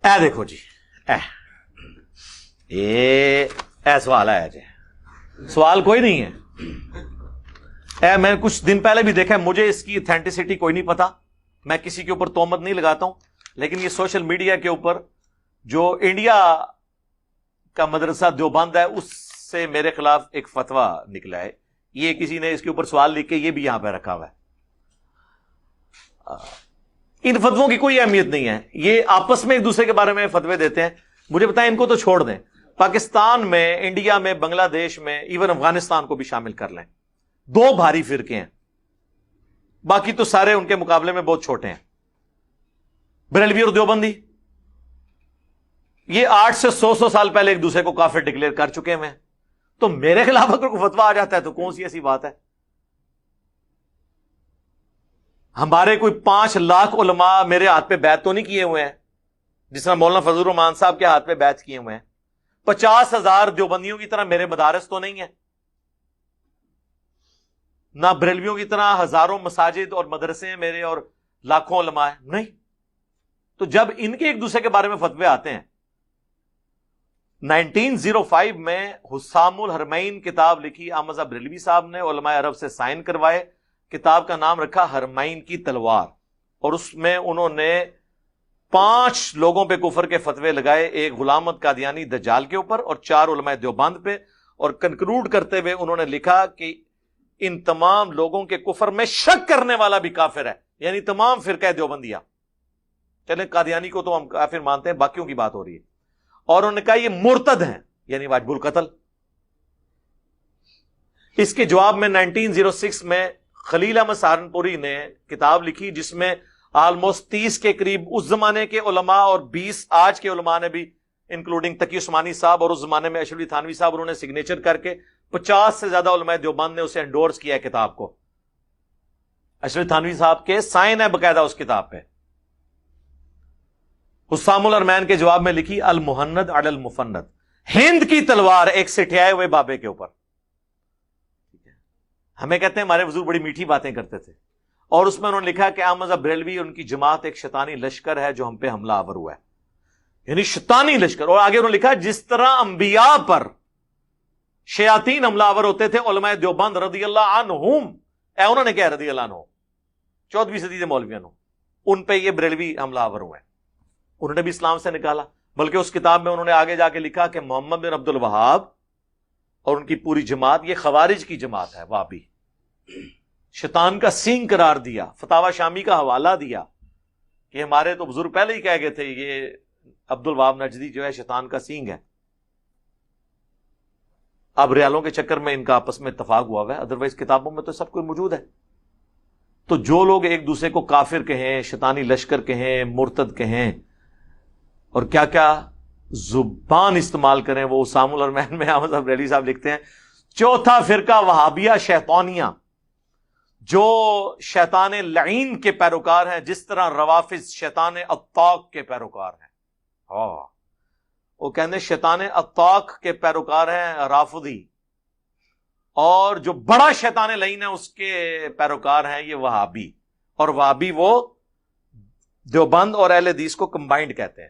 اے دیکھو جی، اے سوال ہے جی، سوال کوئی نہیں ہے۔ میں کچھ دن پہلے بھی دیکھا، مجھے اس کی اتھینٹسٹی کوئی نہیں پتا، میں کسی کے اوپر تہمت نہیں لگاتا ہوں، لیکن یہ سوشل میڈیا کے اوپر جو انڈیا کا مدرسہ دیوبند ہے اس سے میرے خلاف ایک فتویٰ نکلا ہے، یہ کسی نے اس کے اوپر سوال لکھ کے یہ بھی یہاں پہ رکھا ہوا ہے۔ ان فتووں کی کوئی اہمیت نہیں ہے، یہ آپس میں ایک دوسرے کے بارے میں فتوے دیتے ہیں، مجھے بتائیں ان کو تو چھوڑ دیں، پاکستان میں، انڈیا میں، بنگلہ دیش میں، ایون افغانستان کو بھی شامل کر لیں، 2 بھاری فرقے ہیں، باقی تو سارے ان کے مقابلے میں بہت چھوٹے ہیں، بریلوی اور دیوبندی، یہ 8 سے 100 سال پہلے ایک دوسرے کو کافر ڈکلیئر کر چکے ہیں، تو میرے خلاف اگر کوئی فتویٰ آ جاتا ہے تو کون سی ایسی بات ہے؟ ہمارے کوئی 5 لاکھ علماء میرے ہاتھ پہ بیعت تو نہیں کیے ہوئے ہیں، جس طرح مولانا فضل الرحمان صاحب کے ہاتھ پہ بیعت کیے ہوئے ہیں، 50,000 دیوبندیوں کی طرح میرے مدارس تو نہیں ہیں، نہ بریلویوں کی طرح ہزاروں مساجد اور مدرسے ہیں میرے اور لاکھوں علماء ہیں، نہیں۔ تو جب ان کے ایک دوسرے کے بارے میں فتوے آتے ہیں، 1905 میں حسام الحرمین کتاب لکھی احمد بریلوی صاحب نے، علماء عرب سے سائن کروائے، کتاب کا نام رکھا حرمین کی تلوار، اور اس میں انہوں نے 5 لوگوں پہ کفر کے فتوے لگائے، ایک غلام احمد قادیانی دجال کے اوپر اور 4 علماء دیوبند پہ، اور کنکلوڈ کرتے ہوئے انہوں نے لکھا کہ ان تمام لوگوں کے کفر میں شک کرنے والا بھی کافر ہے، یعنی تمام فرقہ دیوبندیہ، چلیں قادیانی کو تو ہم کافر مانتے ہیں، باقیوں کی بات ہو رہی ہے، اور انہوں نے کہا یہ مرتد ہیں، یعنی واجب القتل۔ اس کے جواب میں 1906 میں خلیل احمد سہارنپوری نے کتاب لکھی جس میں آلموسٹ 30 کے قریب اس زمانے کے علماء اور 20 آج کے علماء نے بھی، انکلوڈنگ تقی عثمانی صاحب اور اس زمانے میں اشرف علی تھانوی صاحب، انہوں نے سگنیچر کر کے 50 سے زیادہ علماء دیوبند نے اسے انڈورس کیا ہے کتاب کو، اشرف تھانوی صاحب کے سائن ہے باقاعدہ اس کتاب پہ۔ حسام الحرمین کے جواب میں لکھی المہند علی المفند، ہند کی تلوار ایک سٹھیائے ہوئے بابے کے اوپر۔ ہمیں کہتے ہیں ہمارے بزرگ بڑی میٹھی باتیں کرتے تھے، اور اس میں انہوں نے لکھا کہ احمد بریلوی ان کی جماعت ایک شیطانی لشکر ہے جو ہم پہ حملہ آور ہوا ہے، یعنی شیطانی لشکر، اور آگے انہوں نے لکھا جس طرح انبیاء پر شیاطین حملہ آور ہوتے تھے، علماء دیوبند رضی اللہ عنہم، انہوں نے کہا رضی اللہ عنہ، 14ویں صدی کے مولویوں، ان پہ یہ بریلوی حملہ آور ہوئے ہیں، انہوں نے بھی اسلام سے نکالا، بلکہ اس کتاب میں انہوں نے آگے جا کے لکھا کہ محمد بن عبد الوہاب اور ان کی پوری جماعت یہ خوارج کی جماعت ہے، وہابی، شیطان کا سینگ قرار دیا، فتاوی شامی کا حوالہ دیا کہ ہمارے تو بزرگ پہلے ہی کہہ گئے تھے یہ عبد الوہاب نجدی جو ہے شیطان کا سینگ ہے۔ اب ریالوں کے چکر میں ان کا آپس میں اتفاق ہوا ہے، ادروائز کتابوں میں تو سب کچھ موجود ہے۔ تو جو لوگ ایک دوسرے کو کافر کہیں، شیطانی لشکر کہیں، مرتد کہیں، اور کیا کیا زبان استعمال کریں، وہ حسام الحرمین میں احمد بریلوی صاحب لکھتے ہیں 4تھا فرقہ وہابیہ شیطانیہ، جو شیطان لعین کے پیروکار ہیں، جس طرح روافض شیطان اطاق کے پیروکار ہیں۔ وہ کہتے ہیں شیطان اطاق کے پیروکار ہیں رافضی، اور جو بڑا شیطان لعین ہے اس کے پیروکار ہیں یہ وہابی، اور وہابی وہ دیوبند اور اہل حدیث کو کمبائنڈ کہتے ہیں،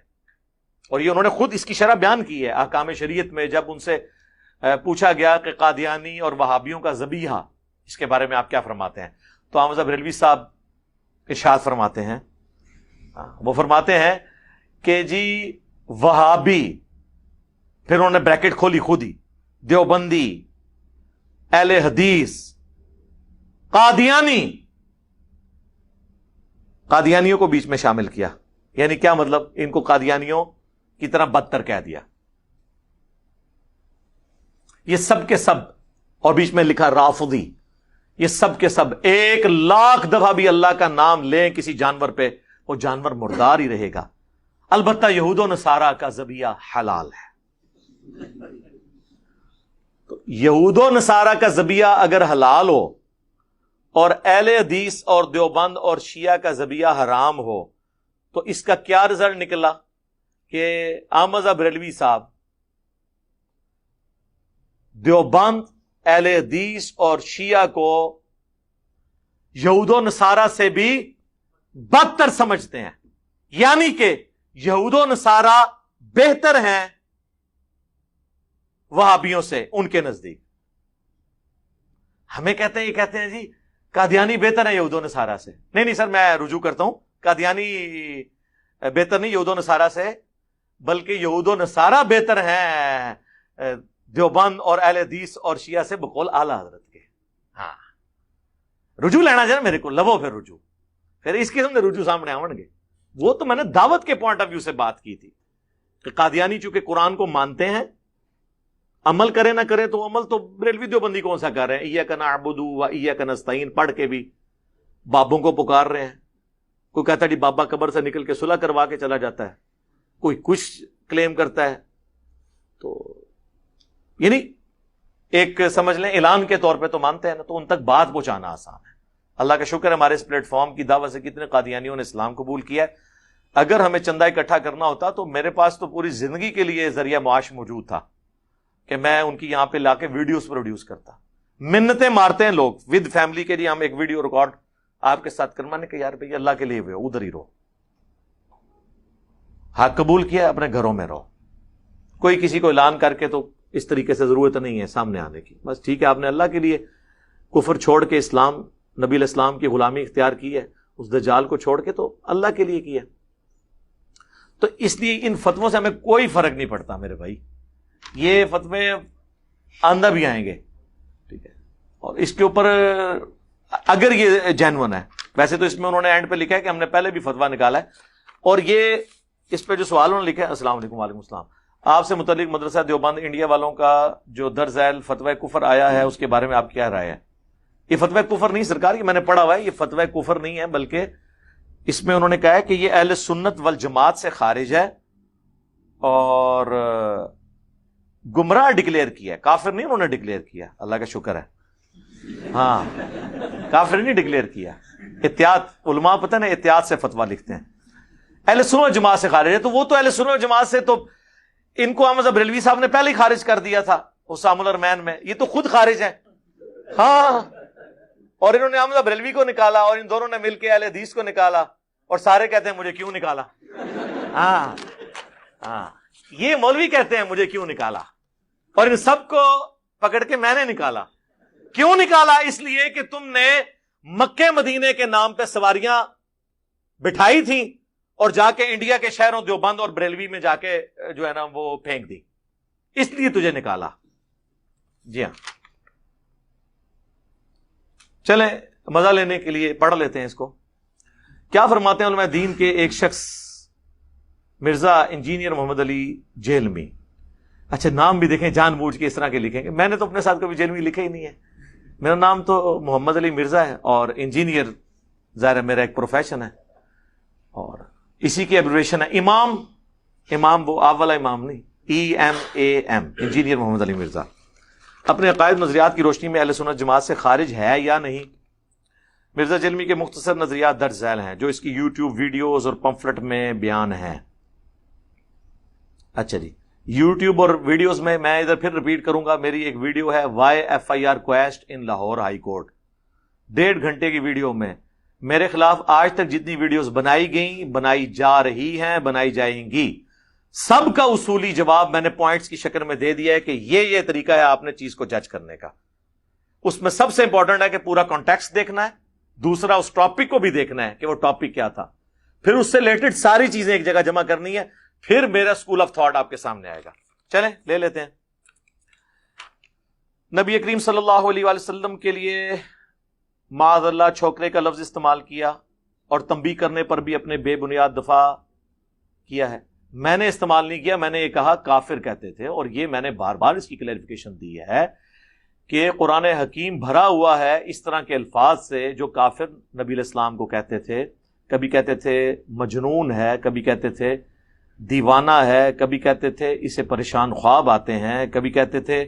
اور یہ انہوں نے خود اس کی شرح بیان کی ہے احکام شریعت میں، جب ان سے پوچھا گیا کہ قادیانی اور وہابیوں کا ذبیحہ اس کے بارے میں آپ کیا فرماتے ہیں، تو احمد بریلوی صاحب ارشاد فرماتے ہیں، وہ فرماتے ہیں کہ جی وہابی، پھر انہوں نے بریکٹ کھولی خود ہی، دیوبندی، اہل حدیث، قادیانی، قادیانیوں کو بیچ میں شامل کیا، یعنی کیا مطلب، ان کو قادیانیوں کی طرح بدتر کہہ دیا، یہ سب کے سب، اور بیچ میں لکھا رافضی، یہ سب کے سب 1,00,000 دفعہ بھی اللہ کا نام لیں کسی جانور پہ، وہ جانور مردار ہی رہے گا، البتہ یہود و نصارہ کا ذبیحہ حلال ہے۔ تو یہود و نصارہ کا ذبیحہ اگر حلال ہو اور اہل حدیث اور دیوبند اور شیعہ کا ذبیحہ حرام ہو، تو اس کا کیا رزلٹ نکلا کہ احمد بریلوی صاحب دیوبند، اہل حدیث اور شیعہ کو یہود و نصارہ سے بھی بدتر سمجھتے ہیں، یعنی کہ یہود و نصارہ بہتر ہیں وہابیوں سے ان کے نزدیک۔ ہمیں کہتے ہیں، یہ کہتے ہیں جی قادیانی بہتر ہے یہود و نصارہ سے۔ نہیں سر، میں رجوع کرتا ہوں، قادیانی بہتر نہیں یہود و نصارہ سے، بلکہ یہود و نصارہ بہتر ہیں دیوبند اور اہل حدیث اور شیعہ سے بقول اعلی حضرت کے۔ ہاں رجوع لینا جائے میرے کو لبو، پھر رجوع، پھر اس قسم کے رجوع سامنے آون گے۔ وہ تو میں نے دعوت کے پوائنٹ آف ویو سے بات کی تھی کہ قادیانی چونکہ قرآن کو مانتے ہیں، عمل کرے نہ کرے تو عمل تو بریلوی دیوبندی کون سا کر رہے ہیں، ایاک نعبد و ایاک نستعین پڑھ کے بھی بابوں کو پکار رہے ہیں۔ کوئی کہتا ہے جی بابا قبر سے نکل کے صلح کروا کے چلا جاتا ہے، کوئی کچھ کلیم کرتا ہے، تو یعنی ایک سمجھ لیں اعلان کے طور پہ تو مانتے ہیں نا، تو ان تک بات پہنچانا آسان ہے۔ اللہ کا شکر ہے ہمارے اس پلیٹ فارم کی دعوت سے کتنے قادیانیوں نے اسلام قبول کیا ہے۔ اگر ہمیں چندہ اکٹھا کرنا ہوتا تو میرے پاس تو پوری زندگی کے لیے ذریعہ معاش موجود تھا کہ میں ان کی یہاں پہ لا کے ویڈیوز پروڈیوس کرتا۔ منتیں مارتے ہیں لوگ ود فیملی کے لیے، ہم ایک ویڈیو ریکارڈ آپ کے ساتھ کرنا نے کہ یار بھائی اللہ کے لیے ہوئے ادھر ہی رہو، حق قبول کیا اپنے گھروں میں رہو، کوئی کسی کو اعلان کر کے تو اس طریقے سے ضرورت نہیں ہے سامنے آنے کی، بس ٹھیک ہے آپ نے اللہ کے لیے کفر چھوڑ کے اسلام نبی علیہ السلام کی غلامی اختیار کی ہے، اس دجال کو چھوڑ کے تو اللہ کے لیے کیا۔ تو اس لیے ان فتووں سے ہمیں کوئی فرق نہیں پڑتا میرے بھائی، یہ فتوے آندہ بھی آئیں گے، ٹھیک ہے، اور اس کے اوپر اگر یہ جینون ہے، ویسے تو اس میں انہوں نے اینڈ پہ لکھا ہے کہ ہم نے پہلے بھی فتویٰ نکالا ہے، اور یہ اس پہ جو سوال انہوں نے لکھا ہے، السلام علیکم وعلیکم السلام، آپ سے متعلق مدرسہ دیوبند انڈیا والوں کا جو درج ذیل فتوی کفر آیا ہے اس کے بارے میں آپ کیا رائے ہے؟ یہ فتوی کفر نہیں سرکار، یہ میں نے پڑھا ہوا ہے، یہ فتوی کفر نہیں ہے، بلکہ اس میں انہوں نے کہا ہے کہ یہ اہل سنت والجماعت سے خارج ہے اور گمراہ ڈکلیئر کیا ہے، کافر نہیں انہوں نے ڈکلیئر کیا، اللہ کا شکر ہے، ہاں کافر نہیں ڈکلیئر کیا۔ احتیاط علماء پتہ نا احتیاط سے فتویٰ لکھتے ہیں، اہل سنت والجماعت سے خارج ہے، تو وہ تو اہل سنت والجماعت سے تو ان کو احمد بریلوی صاحب نے پہلے ہی خارج کر دیا تھا حسام الرحمین میں، یہ تو خود خارج ہیں، ہاں، اور انہوں نے احمد بریلوی کو نکالا اور ان دونوں نے مل کے اہل حدیث کو نکالا، اور سارے کہتے ہیں مجھے کیوں نکالا، ہاں ہاں یہ مولوی کہتے ہیں مجھے کیوں نکالا، اور ان سب کو پکڑ کے میں نے نکالا۔ کیوں نکالا؟ اس لیے کہ تم نے مکے مدینے کے نام پہ سواریاں بٹھائی تھیں اور جا کے انڈیا کے شہروں دیوبند اور بریلوی میں جا کے جو ہے نا وہ پھینک دی، اس لیے تجھے نکالا۔ جی ہاں، چلیں مزہ لینے کے لیے پڑھ لیتے ہیں اس کو۔ کیا فرماتے ہیں علماء دین کے ایک شخص مرزا انجینئر محمد علی جیلمی، اچھا نام بھی دیکھیں جان بوجھ کے اس طرح کے لکھیں گے، میں نے تو اپنے ساتھ کبھی جیلمی لکھا ہی نہیں ہے، میرا نام تو محمد علی مرزا ہے، اور انجینئر ظاہر ہے میرا ایک پروفیشن ہے، اور اسی کی ایبریویشن ہے امام، امام وہ آپ والا امام نہیں، EMAM، انجینئر محمد علی مرزا۔ اپنے عقائد نظریات کی روشنی میں اہل سنت جماعت سے خارج ہے یا نہیں؟ مرزا جیلمی کے مختصر نظریات درج ذیل ہیں جو اس کی یوٹیوب ویڈیوز اور پمفلٹ میں بیان ہیں۔ اچھا جی، یوٹیوب اور ویڈیوز میں ادھر پھر ریپیٹ کروں گا، میری ایک ویڈیو ہے YFIR کویسٹ ان لاہور ہائی کورٹ، 1.5 گھنٹے کی ویڈیو میں میرے خلاف آج تک جتنی ویڈیوز بنائی گئیں، بنائی جا رہی ہیں، بنائی جائیں گی، سب کا اصولی جواب میں نے پوائنٹس کی شکل میں دے دیا ہے کہ یہ طریقہ ہے آپ نے چیز کو جج کرنے کا۔ اس میں سب سے امپورٹنٹ ہے کہ پورا کانٹیکسٹ دیکھنا ہے، دوسرا اس ٹاپک کو بھی دیکھنا ہے کہ وہ ٹاپک کیا تھا، پھر اس سے ریلیٹڈ ساری چیزیں ایک جگہ جمع کرنی ہے، پھر میرا اسکول آف تھاٹ آپ کے سامنے آئے گا۔ چلیں لے لیتے ہیں۔ نبی کریم صلی اللہ علیہ وآلہ وسلم کے لیے معاذ اللہ چھوکرے کا لفظ استعمال کیا اور تنبیہ کرنے پر بھی اپنے بے بنیاد دفاع کیا ہے۔ میں نے استعمال نہیں کیا، میں نے یہ کہا کافر کہتے تھے، اور یہ میں نے بار بار اس کی کلیریفیکیشن دی ہے کہ قرآن حکیم بھرا ہوا ہے اس طرح کے الفاظ سے جو کافر نبی علیہ السلام کو کہتے تھے، کبھی کہتے تھے مجنون ہے، کبھی کہتے تھے دیوانہ ہے، کبھی کہتے تھے اسے پریشان خواب آتے ہیں، کبھی کہتے تھے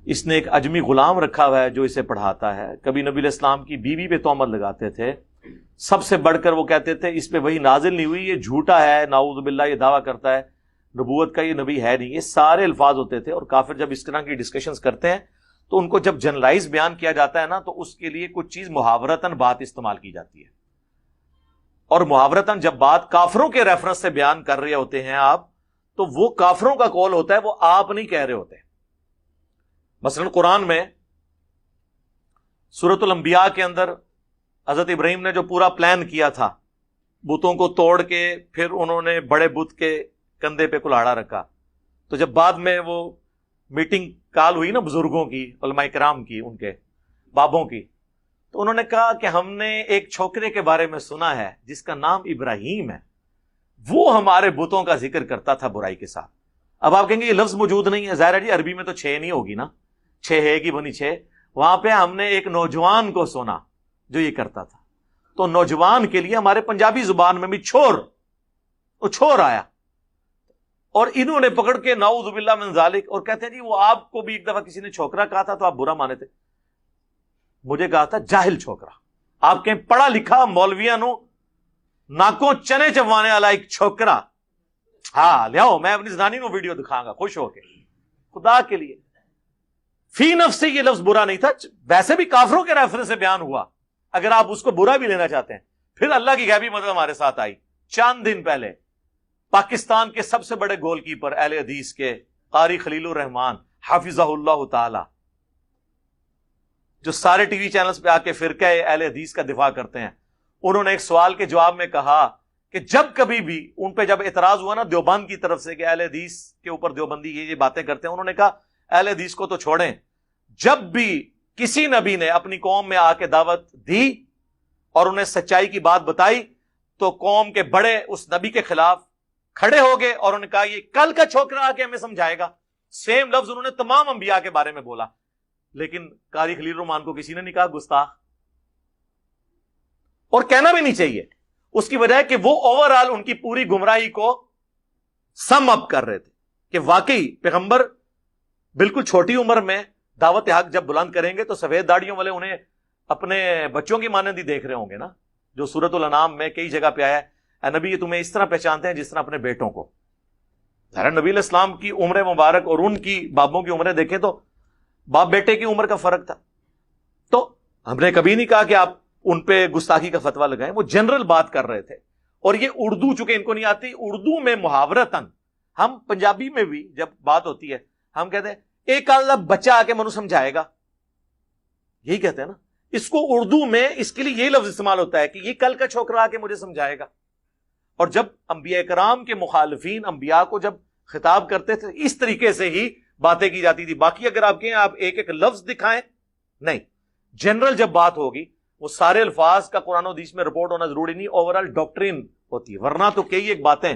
اس نے ایک اجمی غلام رکھا ہوا ہے جو اسے پڑھاتا ہے، کبھی نبی علیہ السلام کی بیوی پہ تہمت لگاتے تھے، سب سے بڑھ کر وہ کہتے تھے اس پہ وہی نازل نہیں ہوئی، یہ جھوٹا ہے، نعوذ باللہ یہ دعویٰ کرتا ہے نبوت کا، یہ نبی ہے نہیں، یہ سارے الفاظ ہوتے تھے۔ اور کافر جب اس طرح کی ڈسکشنز کرتے ہیں تو ان کو جب جنرلائز بیان کیا جاتا ہے نا تو اس کے لیے کچھ چیز محاورتاً بات استعمال کی جاتی ہے، اور محاورتاً جب بات کافروں کے ریفرنس سے بیان کر رہے ہوتے ہیں آپ، تو وہ کافروں کا قول ہوتا ہے، وہ آپ نہیں کہہ رہے ہوتے. مثلا قرآن میں سورۃ الانبیاء کے اندر حضرت ابراہیم نے جو پورا پلان کیا تھا، بتوں کو توڑ کے پھر انہوں نے بڑے بت کے کندھے پہ کلاڑا رکھا، تو جب بعد میں وہ میٹنگ کال ہوئی نا بزرگوں کی، علماء کرام کی، ان کے بابوں کی، تو انہوں نے کہا کہ ہم نے ایک چھوکرے کے بارے میں سنا ہے جس کا نام ابراہیم ہے، وہ ہمارے بتوں کا ذکر کرتا تھا برائی کے ساتھ. اب آپ کہیں گے یہ لفظ موجود نہیں ہے، ظاہر ہے جی عربی میں تو 6 نہیں ہوگی نا، 6 ہے گی بنی 6. وہاں پہ ہم نے ایک نوجوان کو سنا جو یہ کرتا تھا، تو نوجوان کے لیے ہمارے پنجابی زبان میں بھی چھور آیا، اور انہوں نے پکڑ کے نعوذ باللہ من ذالک، اور کہتے ہیں جی وہ آپ کو بھی ایک دفعہ کسی نے چھوکرا کہا تھا تو آپ برا مانے تھے. مجھے کہا تھا جاہل چھوکرا. آپ کہیں پڑھا لکھا مولویاں نو ناکوں چنے چبوانے والا ایک چھوکرا. ہاں لیاؤ میں اپنی زنانی نو ویڈیو دکھاؤں گا خوش ہو کے. خدا کے لیے فی نفس سے یہ لفظ برا نہیں تھا، ویسے بھی کافروں کے ریفرنس سے بیان ہوا. اگر آپ اس کو برا بھی لینا چاہتے ہیں، پھر اللہ کی غیبی مدد ہمارے ساتھ آئی. چند دن پہلے پاکستان کے سب سے بڑے گول کیپر اہل حدیث کے قاری خلیل الرحمان حافظہ اللہ تعالی، جو سارے ٹی وی چینلز پہ آ کے فرقہ اہل حدیث کا دفاع کرتے ہیں، انہوں نے ایک سوال کے جواب میں کہا کہ جب کبھی بھی ان پہ جب اعتراض ہوا نا دیوبند کی طرف سے کہ اہل حدیث کے اوپر دیوبندی یہ باتیں کرتے ہیں، انہوں نے کہا اہل حدیث کو تو چھوڑیں، جب بھی کسی نبی نے اپنی قوم میں آ کے دعوت دی اور انہیں سچائی کی بات بتائی تو قوم کے بڑے اس نبی کے خلاف کھڑے ہو گئے اور انہوں نے کہا یہ کل کا چھوکرا آ کے ہمیں سمجھائے گا. سیم لفظ انہوں نے تمام انبیاء کے بارے میں بولا، لیکن قاری خلیل الرحمان کو کسی نے نہیں کہا گستاخ، اور کہنا بھی نہیں چاہیے. اس کی وجہ ہے کہ وہ اوور آل ان کی پوری گمراہی کو سم اپ کر رہے تھے کہ واقعی پیغمبر بالکل چھوٹی عمر میں دعوت حق جب بلند کریں گے تو سفید داڑیوں والے انہیں اپنے بچوں کی مانند ہی دیکھ رہے ہوں گے نا، جو سورۃ الانعام میں کئی جگہ پہ آیا ہے اے نبی یہ تمہیں اس طرح پہچانتے ہیں جس طرح اپنے بیٹوں کو. ظاہر نبی علیہ السلام کی عمر مبارک اور ان کی بابوں کی عمریں دیکھیں تو باپ بیٹے کی عمر کا فرق تھا. تو ہم نے کبھی نہیں کہا کہ آپ ان پہ گستاخی کا فتویٰ لگائیں، وہ جنرل بات کر رہے تھے. اور یہ اردو چونکہ ان کو نہیں آتی، اردو میں محاورتاً، ہم پنجابی میں بھی جب بات ہوتی ہے ہم کہتے ہیں ایک اللہ بچہ آ کے منو سمجھائے گا، یہی کہتے ہیں نا. اس کو اردو میں اس کے لیے یہ لفظ استعمال ہوتا ہے کہ یہ کل کا چھوکرا آ کے مجھے سمجھائے گا. اور جب انبیاء کرام کے مخالفین انبیاء کو جب خطاب کرتے تھے اس طریقے سے ہی باتیں کی جاتی تھی. باقی اگر آپ کہیں آپ ایک ایک لفظ دکھائیں، نہیں، جنرل جب بات ہوگی وہ سارے الفاظ کا قرآن و حدیث میں رپورٹ ہونا ضروری نہیں، اوورال ڈاکٹرین ہوتی ہے. ورنہ تو کئی ایک باتیں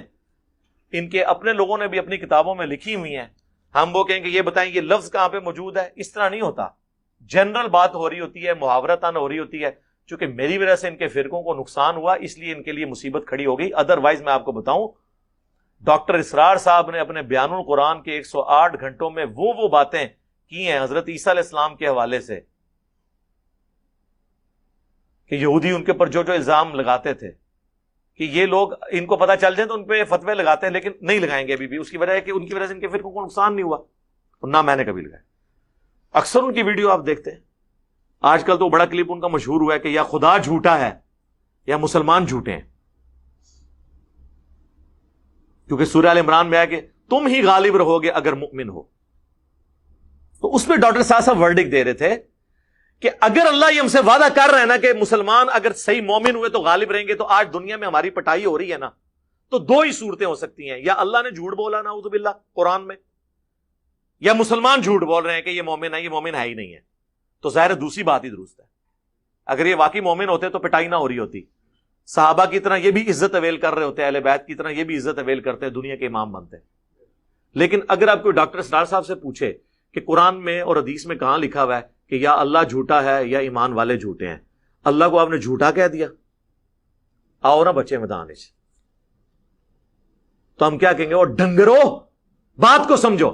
ان کے اپنے لوگوں نے بھی اپنی کتابوں میں لکھی ہوئی ہیں، ہم وہ کہیں کہ یہ بتائیں یہ لفظ کہاں پہ موجود ہے. اس طرح نہیں ہوتا، جنرل بات ہو رہی ہوتی ہے، محاورتاً ہو رہی ہوتی ہے. چونکہ میری وجہ سے ان کے فرقوں کو نقصان ہوا اس لیے ان کے لیے مصیبت کھڑی ہو گئی. ادروائز میں آپ کو بتاؤں ڈاکٹر اسرار صاحب نے اپنے بیان القرآن کے 108 گھنٹوں میں وہ باتیں کی ہیں حضرت عیسیٰ علیہ السلام کے حوالے سے کہ یہودی ان کے اوپر جو الزام لگاتے تھے کہ یہ لوگ ان کو پتہ چل جائے تو ان پہ فتوے لگاتے ہیں، لیکن نہیں لگائیں گے ابھی بھی. اس کی وجہ ہے کہ ان کی وجہ سے ان کے فرقوں کو نقصان نہیں ہوا، اور نہ میں نے کبھی لگایا. اکثر ان کی ویڈیو آپ دیکھتے ہیں، آج کل تو بڑا کلپ ان کا مشہور ہوا ہے کہ یا خدا جھوٹا ہے یا مسلمان جھوٹے ہیں. کیونکہ سورہ ال عمران میں ہے کہ تم ہی غالب رہو گے اگر مؤمن ہو. تو اس میں ڈاکٹر صاحب ورڈک دے رہے تھے کہ اگر اللہ یہ ہم سے وعدہ کر رہے ہیں نا کہ مسلمان اگر صحیح مومن ہوئے تو غالب رہیں گے، تو آج دنیا میں ہماری پٹائی ہو رہی ہے نا، تو 2 ہی صورتیں ہو سکتی ہیں، یا اللہ نے جھوٹ بولا نعوذ باللہ قرآن میں، یا مسلمان جھوٹ بول رہے ہیں کہ یہ مومن ہے، یہ مومن ہے ہی نہیں ہے. تو ظاہر دوسری بات ہی درست ہے. اگر یہ واقعی مومن ہوتے تو پٹائی نہ ہو رہی ہوتی. صحابہ کی طرح یہ بھی عزت اویل کر رہے ہوتے، اہل بیت کی طرح یہ بھی عزت اویل کرتے، دنیا کے امام بنتے. لیکن اگر آپ کوئی ڈاکٹر اسرار صاحب سے پوچھے کہ قرآن میں اور حدیث میں کہاں لکھا ہوا ہے کہ یا اللہ جھوٹا ہے یا ایمان والے جھوٹے ہیں، اللہ کو آپ نے جھوٹا کہہ دیا، آؤ نا بچے میدان سے، تو ہم کیا کہیں گے؟ اور ڈنگرو بات کو سمجھو.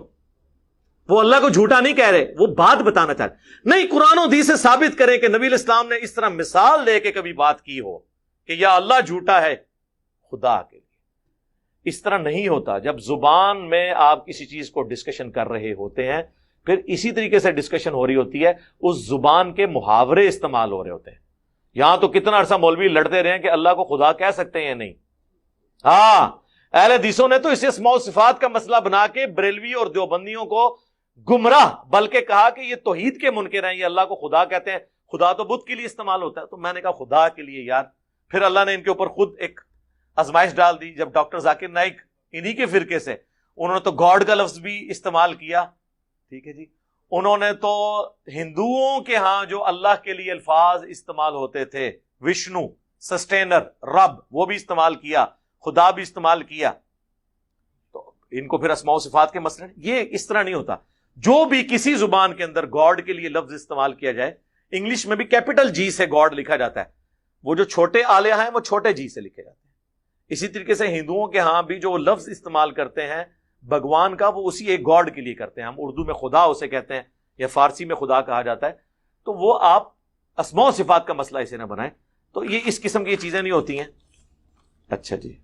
وہ اللہ کو جھوٹا نہیں کہہ رہے، وہ بات بتانا چاہ رہے. نہیں، قرآن و حدیث سے ثابت کریں کہ نبی علیہ السلام نے اس طرح مثال دے کے کبھی بات کی ہو کہ یا اللہ جھوٹا ہے خدا کے لیے. اس طرح نہیں ہوتا. جب زبان میں آپ کسی چیز کو ڈسکشن کر رہے ہوتے ہیں، پھر اسی طریقے سے ڈسکشن ہو رہی ہوتی ہے، اس زبان کے محاورے استعمال ہو رہے ہوتے ہیں. یہاں تو کتنا عرصہ مولوی لڑتے رہے کہ اللہ کو خدا کہہ سکتے ہیں یا نہیں. ہاں اہل حدیثوں نے تو اسے اسماء و صفات کا مسئلہ بنا کے بریلوی اور دیوبندیوں کو گمراہ بلکہ کہا کہ یہ توحید کے منکر ہیں, یہ اللہ کو خدا کہتے ہیں. خدا تو بدھ کے لیے استعمال ہوتا ہے. تو میں نے کہا خدا کے لیے یار. پھر اللہ نے ان کے اوپر خود ایک آزمائش ڈال دی. جب ڈاکٹر ذاکر نائک انہی کے فرقے سے, انہوں نے تو گاڈ کا لفظ بھی استعمال کیا. ٹھیک ہے جی, انہوں نے تو ہندوؤں کے ہاں جو اللہ کے لیے الفاظ استعمال ہوتے تھے, وشنو, سسٹینر, رب, وہ بھی استعمال کیا, خدا بھی استعمال کیا. تو ان کو پھر اسماء و صفات کے مسئلے. یہ اس طرح نہیں ہوتا. جو بھی کسی زبان کے اندر گاڈ کے لیے لفظ استعمال کیا جائے, انگلش میں بھی کیپٹل جی سے گاڈ لکھا جاتا ہے, وہ جو چھوٹے آلیہ ہیں وہ چھوٹے جی سے لکھے جاتے ہیں. اسی طریقے سے ہندوؤں کے ہاں بھی جو لفظ استعمال کرتے ہیں بھگوان کا, وہ اسی ایک گاڈ کے لیے کرتے ہیں. ہم اردو میں خدا اسے کہتے ہیں یا فارسی میں خدا کہا جاتا ہے. تو وہ آپ اسماء و صفات کا مسئلہ اسے نہ بنائیں. تو یہ اس قسم کی چیزیں نہیں ہوتی ہیں. اچھا جی,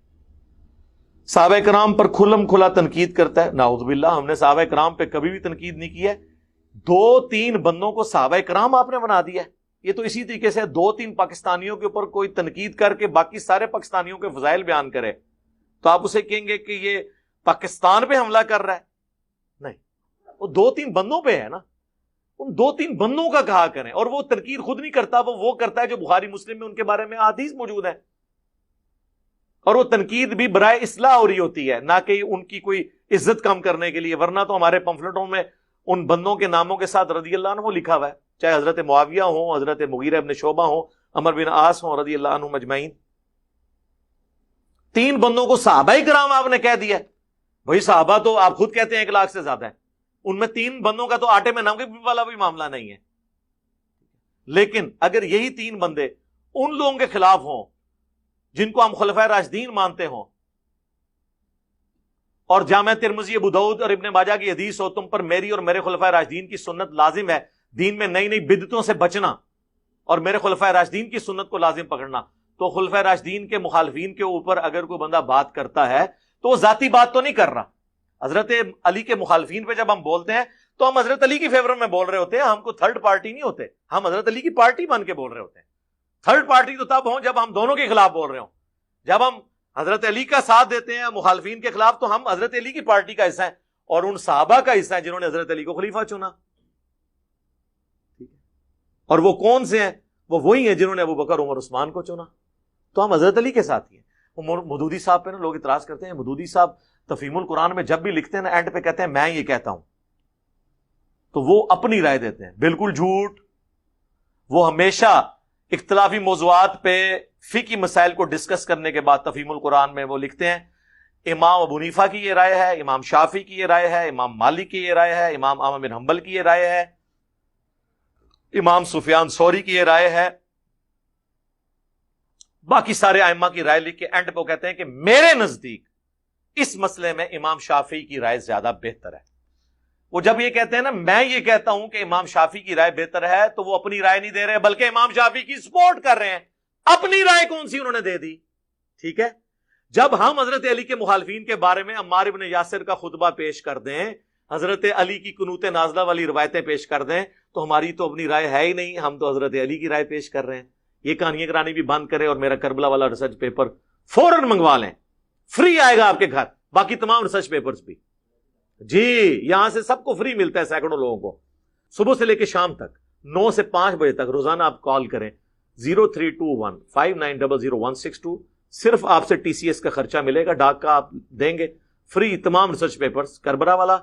صحابہ کرام پر کھلم کھلا تنقید کرتا ہے. نعوذ باللہ, ہم نے صحابہ کرام پہ کبھی بھی تنقید نہیں کی ہے. 2-3 بندوں کو صحابہ کرام آپ نے بنا دیا ہے. یہ تو اسی طریقے سے 2-3 پاکستانیوں کے اوپر کوئی تنقید کر کے باقی سارے پاکستانیوں کے فضائل بیان کرے تو آپ اسے کہیں گے کہ یہ پاکستان پہ حملہ کر رہا ہے. نہیں, وہ 2-3 بندوں پہ ہے نا, ان 2-3 بندوں کا کہا کریں. اور وہ تنقید خود نہیں کرتا, وہ کرتا ہے جو بخاری مسلم میں ان کے بارے میں احادیث موجود ہیں. اور وہ تنقید بھی برائے اصلاح ہو رہی ہوتی ہے, نہ کہ ان کی کوئی عزت کم کرنے کے لیے. ورنہ تو ہمارے پمفلٹوں میں ان بندوں کے ناموں کے ساتھ رضی اللہ عنہ لکھا ہوا ہے, چاہے حضرت معاویہ ہوں, حضرت مغیرہ ابن شعبہ ہوں, عمر بن عاص ہوں, رضی اللہ عنہ مجمعین. 3 بندوں کو صحابہ کرام آپ نے کہہ دیا. بھائی صحابہ تو آپ خود کہتے ہیں 1 لاکھ سے زیادہ ہے, ان میں 3 بندوں کا تو آٹے میں نمک والا بھی معاملہ نہیں ہے. لیکن اگر یہی 3 بندے ان لوگوں کے خلاف ہوں جن کو ہم خلفائے راشدین مانتے ہوں, اور جامع ترمذی, ابو داؤد اور ابن ماجہ کی حدیث ہو, تم پر میری اور میرے خلفائے راشدین کی سنت لازم ہے, دین میں نئی نئی بدعتوں سے بچنا اور میرے خلفائے راشدین کی سنت کو لازم پکڑنا. تو خلفائے راشدین کے مخالفین کے اوپر اگر کوئی بندہ بات کرتا ہے تو وہ ذاتی بات تو نہیں کر رہا. حضرت علی کے مخالفین پہ جب ہم بولتے ہیں تو ہم حضرت علی کی فیور میں بول رہے ہوتے ہیں, ہم کو تھرڈ پارٹی نہیں ہوتے, ہم حضرت علی کی پارٹی بن کے بول رہے ہوتے ہیں. تھرڈ پارٹی تو تب ہوں جب ہم دونوں کے خلاف بول رہے ہوں. جب ہم حضرت علی کا ساتھ دیتے ہیں مخالفین کے خلاف تو ہم حضرت علی کی پارٹی کا حصہ ہیں اور ان صحابہ کا حصہ ہیں جنہوں نے حضرت علی کو خلیفہ چنا. اور وہ کون سے ہیں؟ وہ وہی ہیں جنہوں نے ابو بکر, عمر, عثمان کو چنا. تو ہم حضرت علی کے ساتھ ہی ہیں. مودودی صاحب پہ نا لوگ اعتراض کرتے ہیں, مودودی صاحب تفہیم القرآن میں جب بھی لکھتے ہیں نا اینڈ پہ کہتے ہیں میں یہ کہتا ہوں, تو وہ اپنی رائے دیتے ہیں. بالکل جھوٹ. وہ ہمیشہ اختلافی موضوعات پہ فقہی مسائل کو ڈسکس کرنے کے بعد تفہیم القرآن میں وہ لکھتے ہیں امام ابو حنیفہ کی یہ رائے ہے, امام شافعی کی یہ رائے ہے, امام مالک کی یہ رائے ہے, امام احمد بن حنبل کی یہ رائے ہے, امام سفیان ثوری کی یہ رائے ہے. باقی سارے ائمہ کی رائے لکھ کے اینڈ پہ کہتے ہیں کہ میرے نزدیک اس مسئلے میں امام شافعی کی رائے زیادہ بہتر ہے. وہ جب یہ کہتے ہیں نا میں یہ کہتا ہوں کہ امام شافعی کی رائے بہتر ہے, تو وہ اپنی رائے نہیں دے رہے بلکہ امام شافعی کی سپورٹ کر رہے ہیں. اپنی رائے کون سی انہوں نے دے دی. ٹھیک ہے, جب ہم حضرت علی کے مخالفین کے بارے میں عمار ابن یاسر کا خطبہ پیش کر دیں, حضرت علی کی قنوت نازلہ والی روایتیں پیش کر دیں, تو ہماری تو اپنی رائے ہے ہی نہیں, ہم تو حضرت علی کی رائے پیش کر رہے ہیں. یہ کہانیاں کرانی بھی بند کرے اور میرا کربلا والا ریسرچ پیپر فوراً منگوا لیں, فری آئے گا آپ کے گھر. باقی تمام ریسرچ پیپرز بھی جی یہاں سے سب کو فری ملتا ہے. سینکڑوں لوگوں کو صبح سے لے کے شام تک 9 سے 5 بجے تک روزانہ آپ کال کریں 0321590162. صرف آپ سے ٹی سی ایس کا خرچہ ملے گا, ڈاک کا آپ دیں گے. فری تمام ریسرچ پیپرز, کربلا والا,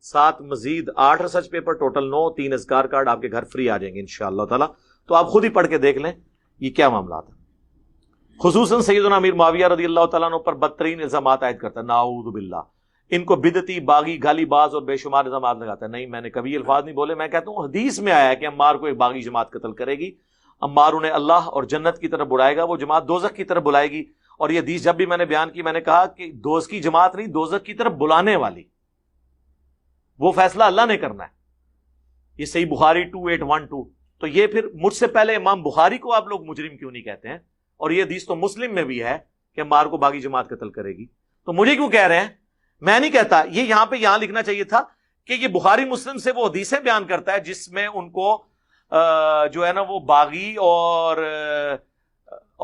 ساتھ مزید 8 ریسرچ پیپر, ٹوٹل 9, 3 اذکار کارڈ آپ کے گھر فری آ جائیں گے انشاءاللہ تعالی. تو آپ خود ہی پڑھ کے دیکھ لیں یہ کیا معاملات ہیں. خصوصاً سیدنا امیر معاویہ رضی اللہ تعالیٰ عنہ پر بدترین الزامات عائد کرتا ہے. نعوذ باللہ. ان کو بدعتی, باغی, گالی باز اور بے شمار الزامات لگاتا ہے. نہیں, میں نے کبھی یہ الفاظ نہیں بولے. میں کہتا ہوں حدیث میں آیا ہے کہ عمار کو ایک باغی جماعت قتل کرے گی, عمار انہیں اللہ اور جنت کی طرف بلائے گا, وہ جماعت دوزخ کی طرف بلائے گی. اور یہ حدیث جب بھی میں نے بیان کی میں نے کہا کہ دوزخ کی جماعت نہیں, دوزخ کی طرف بلانے والی, وہ فیصلہ اللہ نے کرنا ہے. یہ صحیح بخاری 2812. تو یہ پھر مجھ سے پہلے امام بخاری کو آپ لوگ مجرم کیوں نہیں کہتے ہیں؟ اور یہ حدیث تو مسلم میں بھی ہے کہ عمار کو باغی جماعت قتل کرے گی, تو مجھے کیوں کہہ رہے ہیں؟ میں نہیں کہتا. یہ یہاں پہ یہاں لکھنا چاہیے تھا کہ یہ بخاری مسلم سے وہ حدیثیں بیان کرتا ہے جس میں ان کو جو ہے نا وہ باغی اور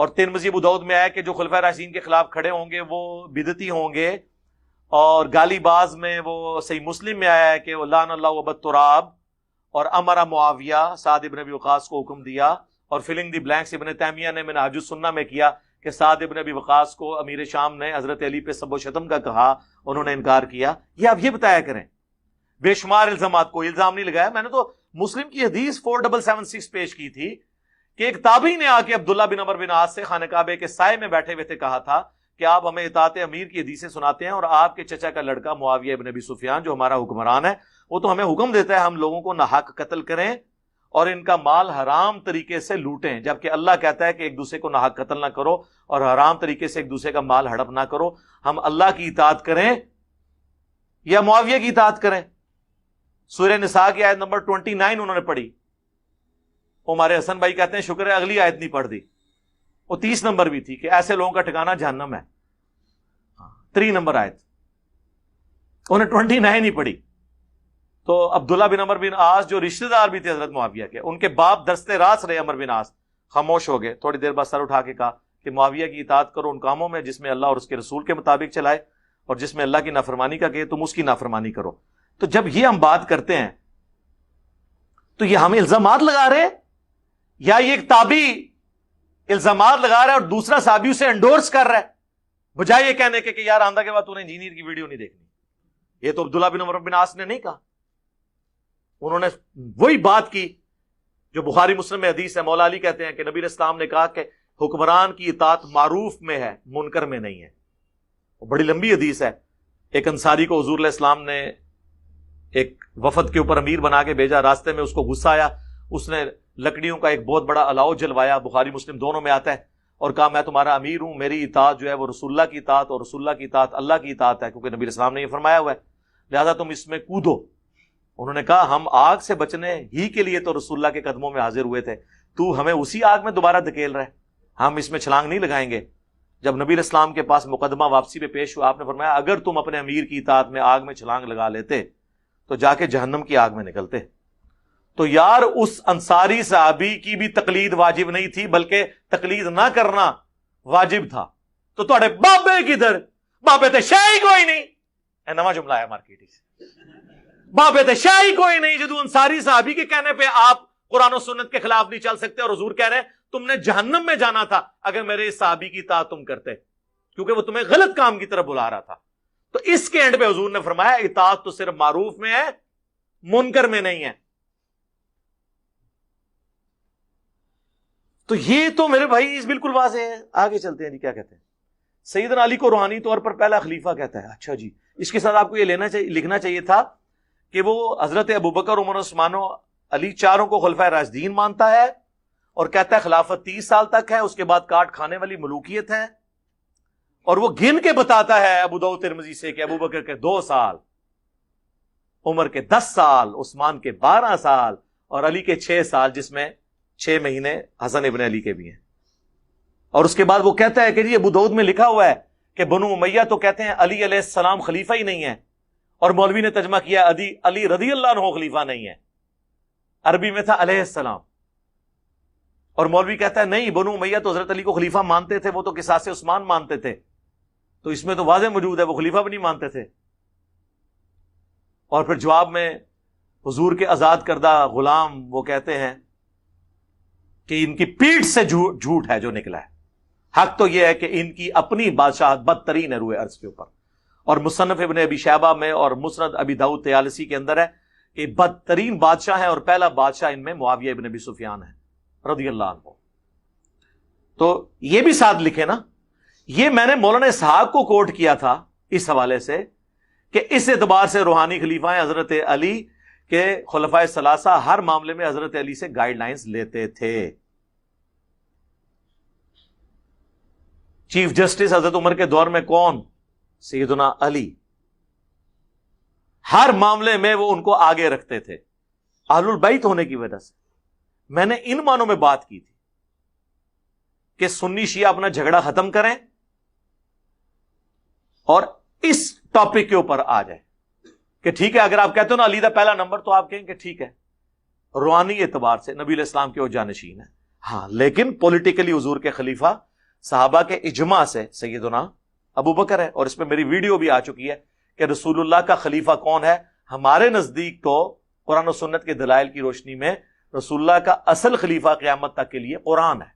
ترمذی ابو داؤد میں آیا کہ جو خلفائے راشدین کے خلاف کھڑے ہوں گے وہ بدعتی ہوں گے، اور گالی باز میں وہ صحیح مسلم میں آیا ہے کہ وہ لعن اللہ ابت تراب، اور امر معاویہ سعد ابن ابی وقاص کو حکم دیا، اور فلنگ دی بلینکس ابن تیمیہ نے منہاج السنہ میں کیا کہ سعد ابن ابی وقاص کو امیر شام نے حضرت علی پہ سب و شتم کا کہا، انہوں نے انکار کیا۔ یہ آپ یہ بتایا کریں، بے شمار الزامات، کوئی الزام نہیں لگایا۔ میں نے تو مسلم کی حدیث 4776 پیش کی تھی کہ ایک تابعی نے آ کے عبداللہ بن عمر بن عاص سے خانہ کعبہ کے سائے میں بیٹھے ہوئے تھے کہا تھا کہ آپ ہمیں اطاعت امیر کی حدیثیں سناتے ہیں، اور آپ کے چچا کا لڑکا معاویہ ابن ابی سفیان جو ہمارا حکمران ہے وہ تو ہمیں حکم دیتا ہے ہم لوگوں کو ناحق قتل کریں اور ان کا مال حرام طریقے سے لوٹیں، جبکہ اللہ کہتا ہے کہ ایک دوسرے کو ناحق قتل نہ کرو اور حرام طریقے سے ایک دوسرے کا مال ہڑپ نہ کرو۔ ہم اللہ کی اطاعت کریں یا معاویہ کی اطاعت کریں؟ سورہ نساء کی آیت نمبر 29 انہوں نے پڑھی، وہ ہمارے حسن بھائی کہتے ہیں شکر ہے اگلی آیت نہیں پڑھ دی، وہ 30 نمبر بھی تھی کہ ایسے لوگوں کا ٹھکانہ جہنم ہے، 3 نمبر آیت، انہوں نے 29 ہی پڑھی۔ تو عبداللہ بن عمر بن عاص جو رشتہ دار بھی تھے حضرت معاویہ کے، ان کے باپ دستے راس رہے عمر بن عاص، خاموش ہو گئے، تھوڑی دیر بعد سر اٹھا کے کہا کہ معاویہ کی اطاعت کرو ان کاموں میں جس میں اللہ اور اس کے رسول کے مطابق چلائے، اور جس میں اللہ کی نافرمانی کا کہے تم اس کی نافرمانی کرو۔ تو جب یہ ہم بات کرتے ہیں تو یہ ہمیں الزامات لگا رہے ہیں، یا یہ ایک تابعی الزامات لگا رہا ہے اور دوسرا صحابی اسے انڈورس کر رہا ہے، بجائے یہ کہنے کے کہ یار آندہ کے بعد تو نے انجینئر کی ویڈیو نہیں دیکھنی۔ یہ تو عبداللہ بن عمر بن عاص نے نہیں کہا، انہوں نے وہی بات کی جو بخاری مسلم میں حدیث ہے۔ مولا علی کہتے ہیں کہ نبی اسلام نے کہا کہ حکمران کی اطاعت معروف میں ہے، منکر میں نہیں ہے۔ بڑی لمبی حدیث ہے۔ ایک انصاری کو حضور علیہ السلام نے ایک وفد کے اوپر امیر بنا کے بھیجا، راستے میں اس کو غصہ آیا، اس نے لکڑیوں کا ایک بہت بڑا الاؤ جلوایا، بخاری مسلم دونوں میں آتا ہے، اور کہا میں تمہارا امیر ہوں، میری اطاعت جو ہے وہ رسول اللہ کی اطاعت، اور رسول اللہ کی اطاعت اللہ کی اطاعت ہے، کیونکہ نبی اسلام نے یہ فرمایا ہوا ہے، لہذا تم اس میں کودو۔ انہوں نے کہا ہم آگ سے بچنے ہی کے لیے تو رسول اللہ کے قدموں میں حاضر ہوئے تھے، تو ہمیں اسی آگ میں دوبارہ دھکیل رہے، ہم اس میں چھلانگ نہیں لگائیں گے۔ جب نبی اسلام کے پاس مقدمہ واپسی پہ پیش ہوا، آپ نے فرمایا اگر تم اپنے امیر کی اطاعت میں آگ میں چھلانگ لگا لیتے تو جا کے جہنم کی آگ میں نکلتے۔ تو یار اس انصاری صحابی کی بھی تقلید واجب نہیں تھی، بلکہ تقلید نہ کرنا واجب تھا۔ تو تھوڑے بابے کدھر؟ بابے تے شاہی کوئی نہیں، اے نواں جملہ ہے مارکیٹ سے، بابے تے شاہی کوئی نہیں جدو انصاری صحابی کے کہنے پہ آپ قرآن و سنت کے خلاف نہیں چل سکتے، اور حضور کہہ رہے ہیں تم نے جہنم میں جانا تھا اگر میرے اس صحابی کی اطاعت تم کرتے، کیونکہ وہ تمہیں غلط کام کی طرف بلا رہا تھا۔ تو اس کے اینڈ پہ حضور نے فرمایا اطاعت تو صرف معروف میں ہے، منکر میں نہیں ہے۔ تو یہ تو میرے بھائی بالکل واضح ہے۔ آگے چلتے ہیں جی، کیا کہتے ہیں؟ سیدنا علی کو روحانی طور پر پہلا خلیفہ کہتا ہے۔ اچھا جی، اس کے ساتھ آپ کو یہ لکھنا چاہیے تھا کہ وہ حضرت ابوبکر، عمر، عثمان و علی چاروں کو خلفائے راشدین مانتا ہے، اور کہتا ہے خلافت 30 سال تک ہے، اس کے بعد کاٹ کھانے والی ملوکیت ہے، اور وہ گن کے بتاتا ہے ابو داؤد ترمذی سے کہ ابوبکر کے 2 سال، عمر کے 10 سال، عثمان کے 12 سال، اور علی کے 6 سال، جس میں 6 مہینے حسن ابن علی کے بھی ہیں۔ اور اس کے بعد وہ کہتا ہے کہ جی ابو داؤد میں لکھا ہوا ہے کہ بنو امیہ تو کہتے ہیں علی علیہ السلام خلیفہ ہی نہیں ہے، اور مولوی نے ترجمہ کیا علی رضی اللہ عنہ خلیفہ نہیں ہے، عربی میں تھا علیہ السلام، اور مولوی کہتا ہے نہیں، بنو امیہ تو حضرت علی کو خلیفہ مانتے تھے، وہ تو قصاص عثمان مانتے تھے، تو اس میں تو واضح موجود ہے وہ خلیفہ بھی نہیں مانتے تھے۔ اور پھر جواب میں حضور کے آزاد کردہ غلام وہ کہتے ہیں کہ ان کی پیٹھ سے جھوٹ ہے جو نکلا ہے، حق تو یہ ہے کہ ان کی اپنی بادشاہت بدترین ہے روئے ارض کے اوپر، اور مصنف ابن ابی شیبہ میں اور مسند ابی داؤد طیالسی کے اندر ہے کہ بدترین بادشاہ ہے، اور پہلا بادشاہ ان میں معاویہ ابن ابی سفیان ہے رضی اللہ عنہ۔ تو یہ بھی ساتھ لکھے نا، یہ میں نے مولانا اسحاق کو کوٹ کیا تھا اس حوالے سے کہ اس اعتبار سے روحانی خلیفہ ہیں حضرت علی کے، خلفائے ثلاثہ ہر معاملے میں حضرت علی سے گائیڈ لائنز لیتے تھے۔ چیف جسٹس حضرت عمر کے دور میں کون؟ سیدنا علی۔ ہر معاملے میں وہ ان کو آگے رکھتے تھے، اہل البیت ہونے کی وجہ سے۔ میں نے ان معنوں میں بات کی تھی کہ سنی شیعہ اپنا جھگڑا ختم کریں اور اس ٹاپک کے اوپر آ جائے کہ ٹھیک ہے، اگر آپ کہتے ہو نا علی دا پہلا نمبر، تو آپ کہیں کہ ٹھیک ہے، روحانی اعتبار سے نبی علیہ السلام کے وہ جانشین ہیں. ہاں لیکن پولیٹیکلی حضور کے خلیفہ صحابہ کے اجماع سے سیدنا ابو بکر ہے. اور اس میں میری ویڈیو بھی آ چکی ہے کہ رسول اللہ کا خلیفہ کون ہے. ہمارے نزدیک تو قرآن و سنت کے دلائل کی روشنی میں رسول اللہ کا اصل خلیفہ قیامت تک کے لیے قرآن ہے.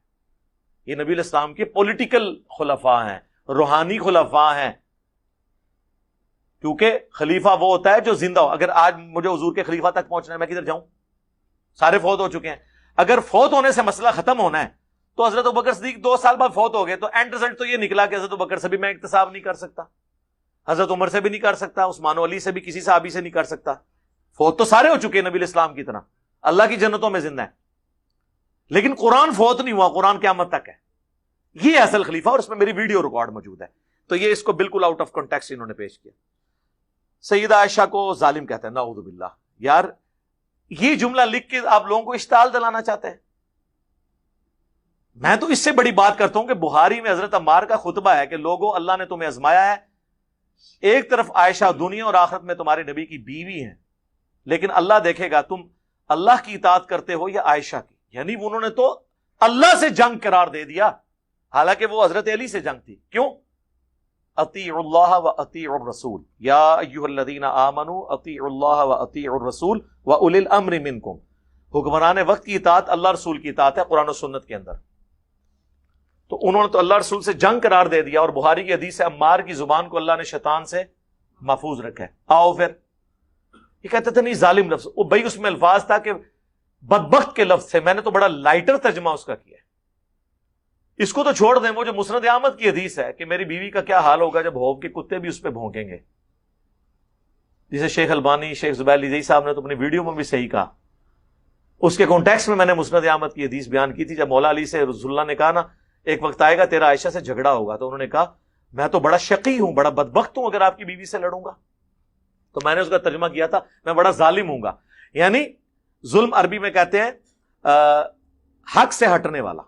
یہ نبی علیہ السلام کے پولیٹیکل خلفاء ہیں, روحانی خلفاء ہیں. کیونکہ خلیفہ وہ ہوتا ہے جو زندہ ہو. اگر آج مجھے حضور کے خلیفہ تک پہنچنا ہے, میں کدھر جاؤں؟ سارے فوت ہو چکے ہیں. اگر فوت ہونے سے مسئلہ ختم ہونا ہے تو حضرت ابوبکر صدیق 2 سال بعد فوت ہو گئے, تو اینڈ رزلٹ تو یہ نکلا کہ حضرت ابوبکر سے بھی میں اکتساب نہیں کر سکتا, حضرت عمر سے بھی نہیں کر سکتا, عثمان و علی سے بھی کسی صحابی سے نہیں کر سکتا. فوت تو سارے ہو چکے ہیں نبی علیہ السلام کی طرح, اللہ کی جنتوں میں زندہ ہے. لیکن قرآن فوت نہیں ہوا, قرآن قیامت تک ہے. یہ اصل خلیفہ, اور اس میں میری ویڈیو ریکارڈ موجود ہے. تو یہ اس کو بالکل آؤٹ آف کانٹیکسٹ انہوں نے پیش کیا. سیدہ عائشہ کو ظالم کہتے ہیں, نعوذ باللہ. یار یہ جملہ لکھ کے آپ لوگوں کو اشتعال دلانا چاہتے ہیں. میں تو اس سے بڑی بات کرتا ہوں کہ بخاری میں حضرت عمار کا خطبہ ہے کہ لوگوں اللہ نے تمہیں آزمایا ہے, ایک طرف عائشہ دنیا اور آخرت میں تمہارے نبی کی بیوی ہیں, لیکن اللہ دیکھے گا تم اللہ کی اطاعت کرتے ہو یا عائشہ کی. یعنی انہوں نے تو اللہ سے جنگ قرار دے دیا, حالانکہ وہ حضرت علی سے جنگ تھی. کیوں؟ اطیعوا اللہ و اطیعوا الرسول یا ایھا الذین آمنوا اطیعوا اللہ و اطیعوا الرسول و اولی الامر منکم. حکمران وقت کی اطاعت اللہ رسول کی اطاعت ہے قرآن و سنت کے اندر. تو انہوں نے تو اللہ رسول سے جنگ قرار دے دیا, اور بخاری کی حدیث ہے عمار کی زبان کو اللہ نے شیطان سے محفوظ رکھا ہے. آؤ پھر یہ کہتے تھے نہیں ظالم لفظ, وہ بھائی اس میں الفاظ تھا کہ بدبخت کے لفظ تھے, میں نے تو بڑا لائٹر ترجمہ اس کا کیا ہے. اس کو تو چھوڑ دیں, وہ جو مسند احمد کی حدیث ہے کہ میری بیوی کا کیا حال ہوگا جب ہوب کے کتے بھی اس پہ بھونکیں گے, جسے شیخ البانی شیخ زبیر علی صاحب نے تو اپنی ویڈیو میں بھی صحیح کہا. اس کے کانٹیکسٹ میں نے مسند احمد کی حدیث بیان کی تھی, جب مولا علی سے رسول اللہ نے کہا نا ایک وقت آئے گا تیرا عائشہ سے جھگڑا ہوگا, تو انہوں نے کہا میں تو بڑا شقی ہوں, بڑا بدبخت ہوں اگر آپ کی بیوی سے لڑوں گا. تو میں نے اس کا ترجمہ کیا تھا میں بڑا ظالم ہوں گا. یعنی ظلم عربی میں کہتے ہیں حق سے ہٹنے والا.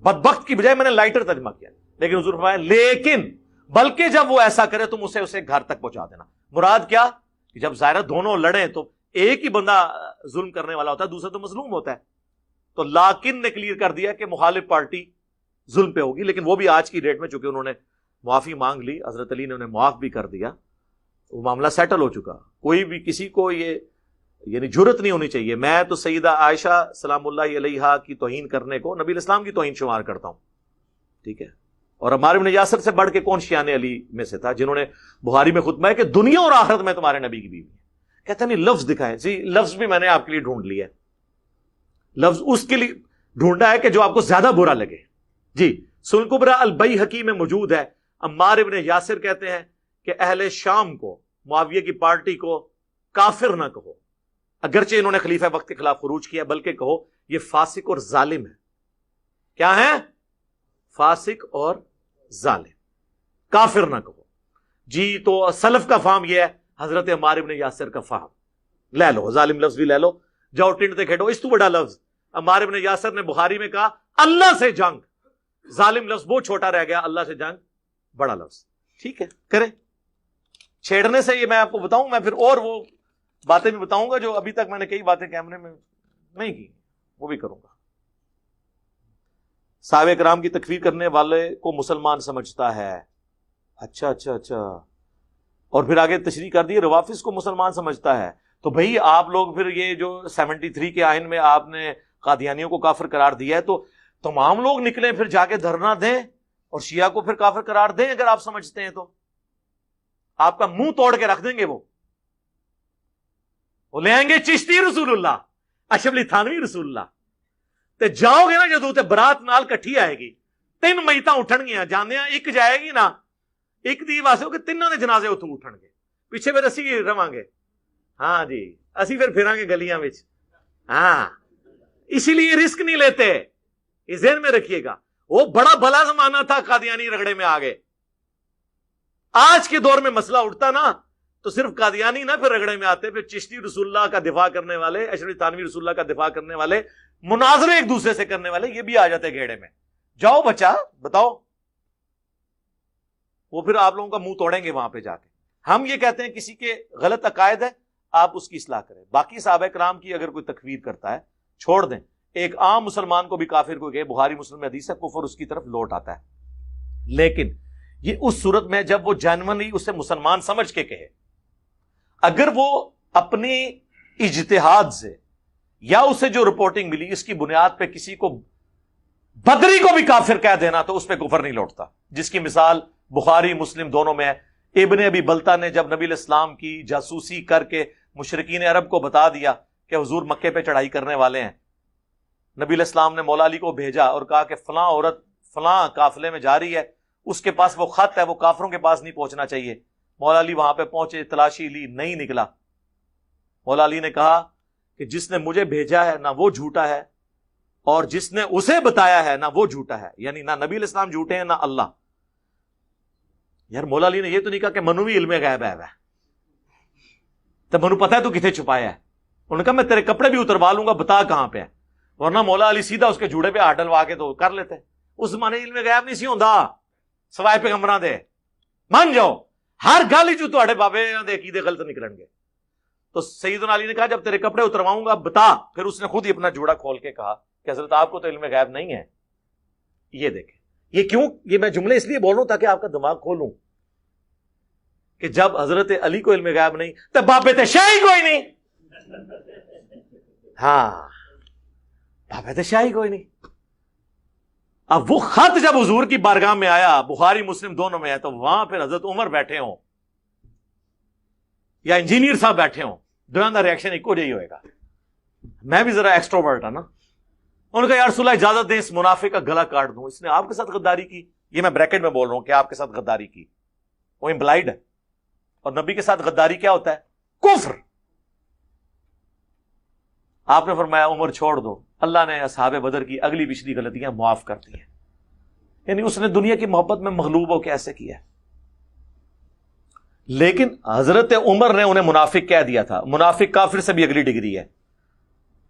بدبخت کی بجائے میں نے لائٹر ترجمہ کیا, لیکن حضور فرمایا لیکن بلکہ جب وہ ایسا کرے تم اسے گھر تک پہنچا دینا. مراد کیا کہ جب ظاہرہ دونوں لڑیں تو ایک ہی بندہ ظلم کرنے والا ہوتا ہے, دوسرا تو مظلوم ہوتا ہے. تو لاکن نے کلیئر کر دیا کہ مخالف پارٹی ظلم پہ ہوگی, لیکن وہ بھی آج کی ڈیٹ میں چونکہ انہوں نے معافی مانگ لی, حضرت علی نے انہیں معاف بھی کر دیا, وہ معاملہ سیٹل ہو چکا. کوئی بھی کسی کو یہ یعنی جرت نہیں ہونی چاہیے. میں تو سیدہ عائشہ سلام اللہ علیہا کی توہین کرنے کو نبی الاسلام کی توہین شمار کرتا ہوں, ٹھیک ہے. اور عمار بن یاسر سے بڑھ کے کون شیان علی میں سے تھا جنہوں نے بخاری میں خطبہ ہے کہ دنیا اور آخرت میں تمہارے نبی کی بیوی ہے. کہتا نہیں لفظ دکھائیں. جی لفظ بھی میں نے آپ کے لیے ڈھونڈ لیا ہے, لفظ اس کے لیے ڈھونڈا ہے کہ جو آپ کو زیادہ برا لگے. جی سنن کبری البیہقی میں موجود ہے. عمار ابن یاسر کہتے ہیں کہ اہل شام کو, معاویہ کی پارٹی کو کافر نہ کہو, اگرچہ انہوں نے خلیفہ وقت کے خلاف خروج کیا, بلکہ کہو یہ فاسق اور ظالم ہے. کیا ہے؟ فاسق اور ظالم, کافر نہ کہو. جی تو سلف کا فہم یہ ہے, حضرت عمار ابن یاسر کا فہم لے لو, ظالم لفظ بھی لے لو, جاؤ ٹنڈ تے کھیڈو. اس تو بڑا لفظ عمار ابن یاسر نے بخاری میں کہا اللہ سے جنگ, ظالم لفظ بہت چھوٹا رہ گیا, اللہ سے جنگ بڑا لفظ. ٹھیک ہے کریں. چھیڑنے سے یہ میں آپ کو بتاؤں, میں پھر اور وہ باتیں بھی بتاؤں گا جو ابھی تک میں نے کئی باتیں کیمرے میں نہیں کی, وہ بھی کروں گا. صحابہ کرام کی تکفیر کرنے والے کو مسلمان سمجھتا ہے. اچھا اور پھر آگے تشریح کر دی روافظ کو مسلمان سمجھتا ہے. تو بھئی آپ لوگ پھر یہ جو 73 کے آئین میں آپ نے قادیانیوں کو کافر قرار دیا ہے, تو تمام لوگ نکلیں پھر جا کے دھرنا دیں اور شیعہ کو پھر کافر قرار دیں. اگر آپ سمجھتے ہیں تو آپ کا منہ توڑ کے رکھ دیں گے. وہ لے آئیں گے چشتی رسول اللہ, اشرف علی تھانوی رسول اللہ. تے جاؤ گے نا جدو تے برات نال کٹھی آئے گی, 3 میتاں اٹھن گیا, جانے ایک جائے گی نا, ایک دی واسطے ہو کہ تینوں دے جنازے اتوں اٹھن گے, پیچھے پھر اسی رواں گے. ہاں جی اسی پھر پھراں گے گلیاں وچ. ہاں اسی لیے رسک نہیں لیتے, یہ ذہن میں رکھیے گا. وہ بڑا بھلا زمانہ تھا, قادیانی رگڑے میں آ گئے. آج کے دور میں مسئلہ اٹھتا نا تو صرف قادیانی نہ پھر رگڑے میں آتے, پھر چشتی رسول اللہ کا دفاع کرنے والے, اشرف تھانوی رسول اللہ کا دفاع کرنے والے, مناظرے ایک دوسرے سے کرنے والے, یہ بھی آ جاتے گھیڑے میں. جاؤ بچہ بتاؤ, وہ پھر آپ لوگوں کا منہ توڑیں گے وہاں پہ جا کے. ہم یہ کہتے ہیں کسی کے غلط عقائد ہے آپ اس کی اصلاح کریں. باقی صحابہ کرام کی اگر کوئی تکفیر کرتا ہے چھوڑ دیں. ایک عام مسلمان کو بھی کافر کو کہے، بخاری مسلم میں حدیث ہے، کفر اس کی طرف لوٹ آتا ہے. لیکن یہ اس صورت میں جب وہ جینوئنلی اسے مسلمان سمجھ کے کہے. اگر وہ اپنی اجتہاد سے یا اسے جو رپورٹنگ ملی اس کی بنیاد پہ کسی کو بدری کو بھی کافر کہہ دینا تو اس پہ کفر نہیں لوٹتا. جس کی مثال بخاری مسلم دونوں میں ہے. ابن ابی بلتا نے جب نبی علیہ السلام کی جاسوسی کر کے مشرکین عرب کو بتا دیا کہ حضور مکے پہ چڑھائی کرنے والے ہیں، نبی علیہ السلام نے مولا علی کو بھیجا اور کہا کہ فلاں عورت فلاں قافلے میں جا رہی ہے، اس کے پاس وہ خط ہے، وہ کافروں کے پاس نہیں پہنچنا چاہیے. مولا علی وہاں پہ پہنچے، تلاشی لی، نہیں نکلا. مولا علی نے کہا کہ جس نے مجھے بھیجا ہے نہ وہ جھوٹا ہے اور جس نے اسے بتایا ہے نہ وہ جھوٹا ہے. یعنی نہ نبی علیہ السلام جھوٹے ہیں نہ اللہ. یار مولا علی نے یہ تو نہیں کہا کہ منو بھی علم غیب ہے تو منو پتا ہے تو کتنے چھپایا ہے. انہوں نے کہا میں تیرے کپڑے بھی اتروا لوں گا، بتا کہاں پہ ہے. ورنہ مولا علی سیدھا اس کے جوڑے پہ ہاتھ ڈلوا کے تو کر لیتے. اس زمانے علم غیب نہیں سی ہوندا سوائے پیغمبراں دے. مان جاؤ ہر گل جو تہاڈے بابے دے عقیدے غلط نکلن گے. تو سیدنا علی نے کہا جب تیرے کپڑے اترواؤں گا بتا. پھر اس نے خود ہی اپنا جوڑا کھول کے کہا کہ حضرت آپ کو تو علم غیب نہیں ہے. یہ دیکھیں یہ کیوں، یہ میں جملے اس لیے بول رہا ہوں تاکہ آپ کا دماغ کھولوں کہ جب حضرت علی کو علم غیب نہیں تو بابے تے شاہی کوئی نہیں. ہاں بابے تے شاہی کوئی نہیں. اب وہ خط جب حضور کی بارگاہ میں آیا، بخاری مسلم دونوں میں ہے، تو وہاں پھر حضرت عمر بیٹھے ہوں یا انجینئر صاحب بیٹھے ہوں، دونوں کا ریئیکشن ایک جہی ہوئے گا. میں بھی ذرا ایکسٹروورٹ ہوں نا. ان کا یا رسول اللہ اجازت دیں اس منافق کا گلا کاٹ دوں، اس نے آپ کے ساتھ غداری کی. یہ میں بریکٹ میں بول رہا ہوں کہ آپ کے ساتھ غداری کی، وہ امپلائڈ ہے. اور نبی کے ساتھ غداری کیا ہوتا ہے؟ کفر. آپ نے فرمایا عمر چھوڑ دو، اللہ نے اصحاب بدر کی اگلی پچھلی غلطیاں معاف کر دی ہیں. یعنی اس نے دنیا کی محبت میں مغلوب ہو کے ایسے کیا ہے. لیکن حضرت عمر نے انہیں منافق کہہ دیا تھا. منافق کافر سے بھی اگلی ڈگری ہے.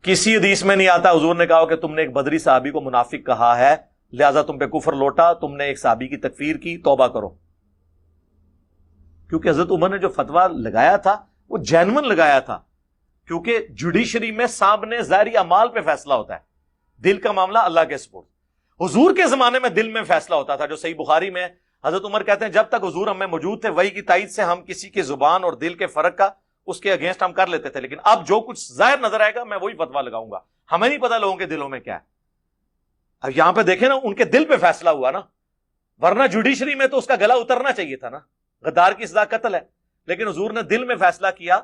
کسی حدیث میں نہیں آتا حضور نے کہا کہ تم نے ایک بدری صحابی کو منافق کہا ہے لہذا تم پہ کفر لوٹا، تم نے ایک صحابی کی تکفیر کی، توبہ کرو. کیونکہ حضرت عمر نے جو فتویٰ لگایا تھا وہ جینون لگایا تھا. کیونکہ جوڈیشری میں سامنے ظاہری اعمال پہ فیصلہ ہوتا ہے، دل کا معاملہ اللہ کے سپرد. حضور کے زمانے میں دل میں فیصلہ ہوتا تھا. جو صحیح بخاری میں حضرت عمر کہتے ہیں جب تک حضور ہم میں موجود تھے وحی کی تائید سے ہم کسی کے زبان اور دل کے فرق کا اس کے اگینسٹ ہم کر لیتے تھے، لیکن اب جو کچھ ظاہر نظر آئے گا میں وہی فتویٰ لگاؤں گا. ہمیں نہیں پتا لوگوں کے دلوں میں کیا ہے. اب یہاں پہ دیکھیں نا ان کے دل پہ فیصلہ ہوا نا، ورنہ جوڈیشری میں تو اس کا گلا اترنا چاہیے تھا نا. غدار کی سزا قتل ہے، لیکن حضور نے دل میں فیصلہ کیا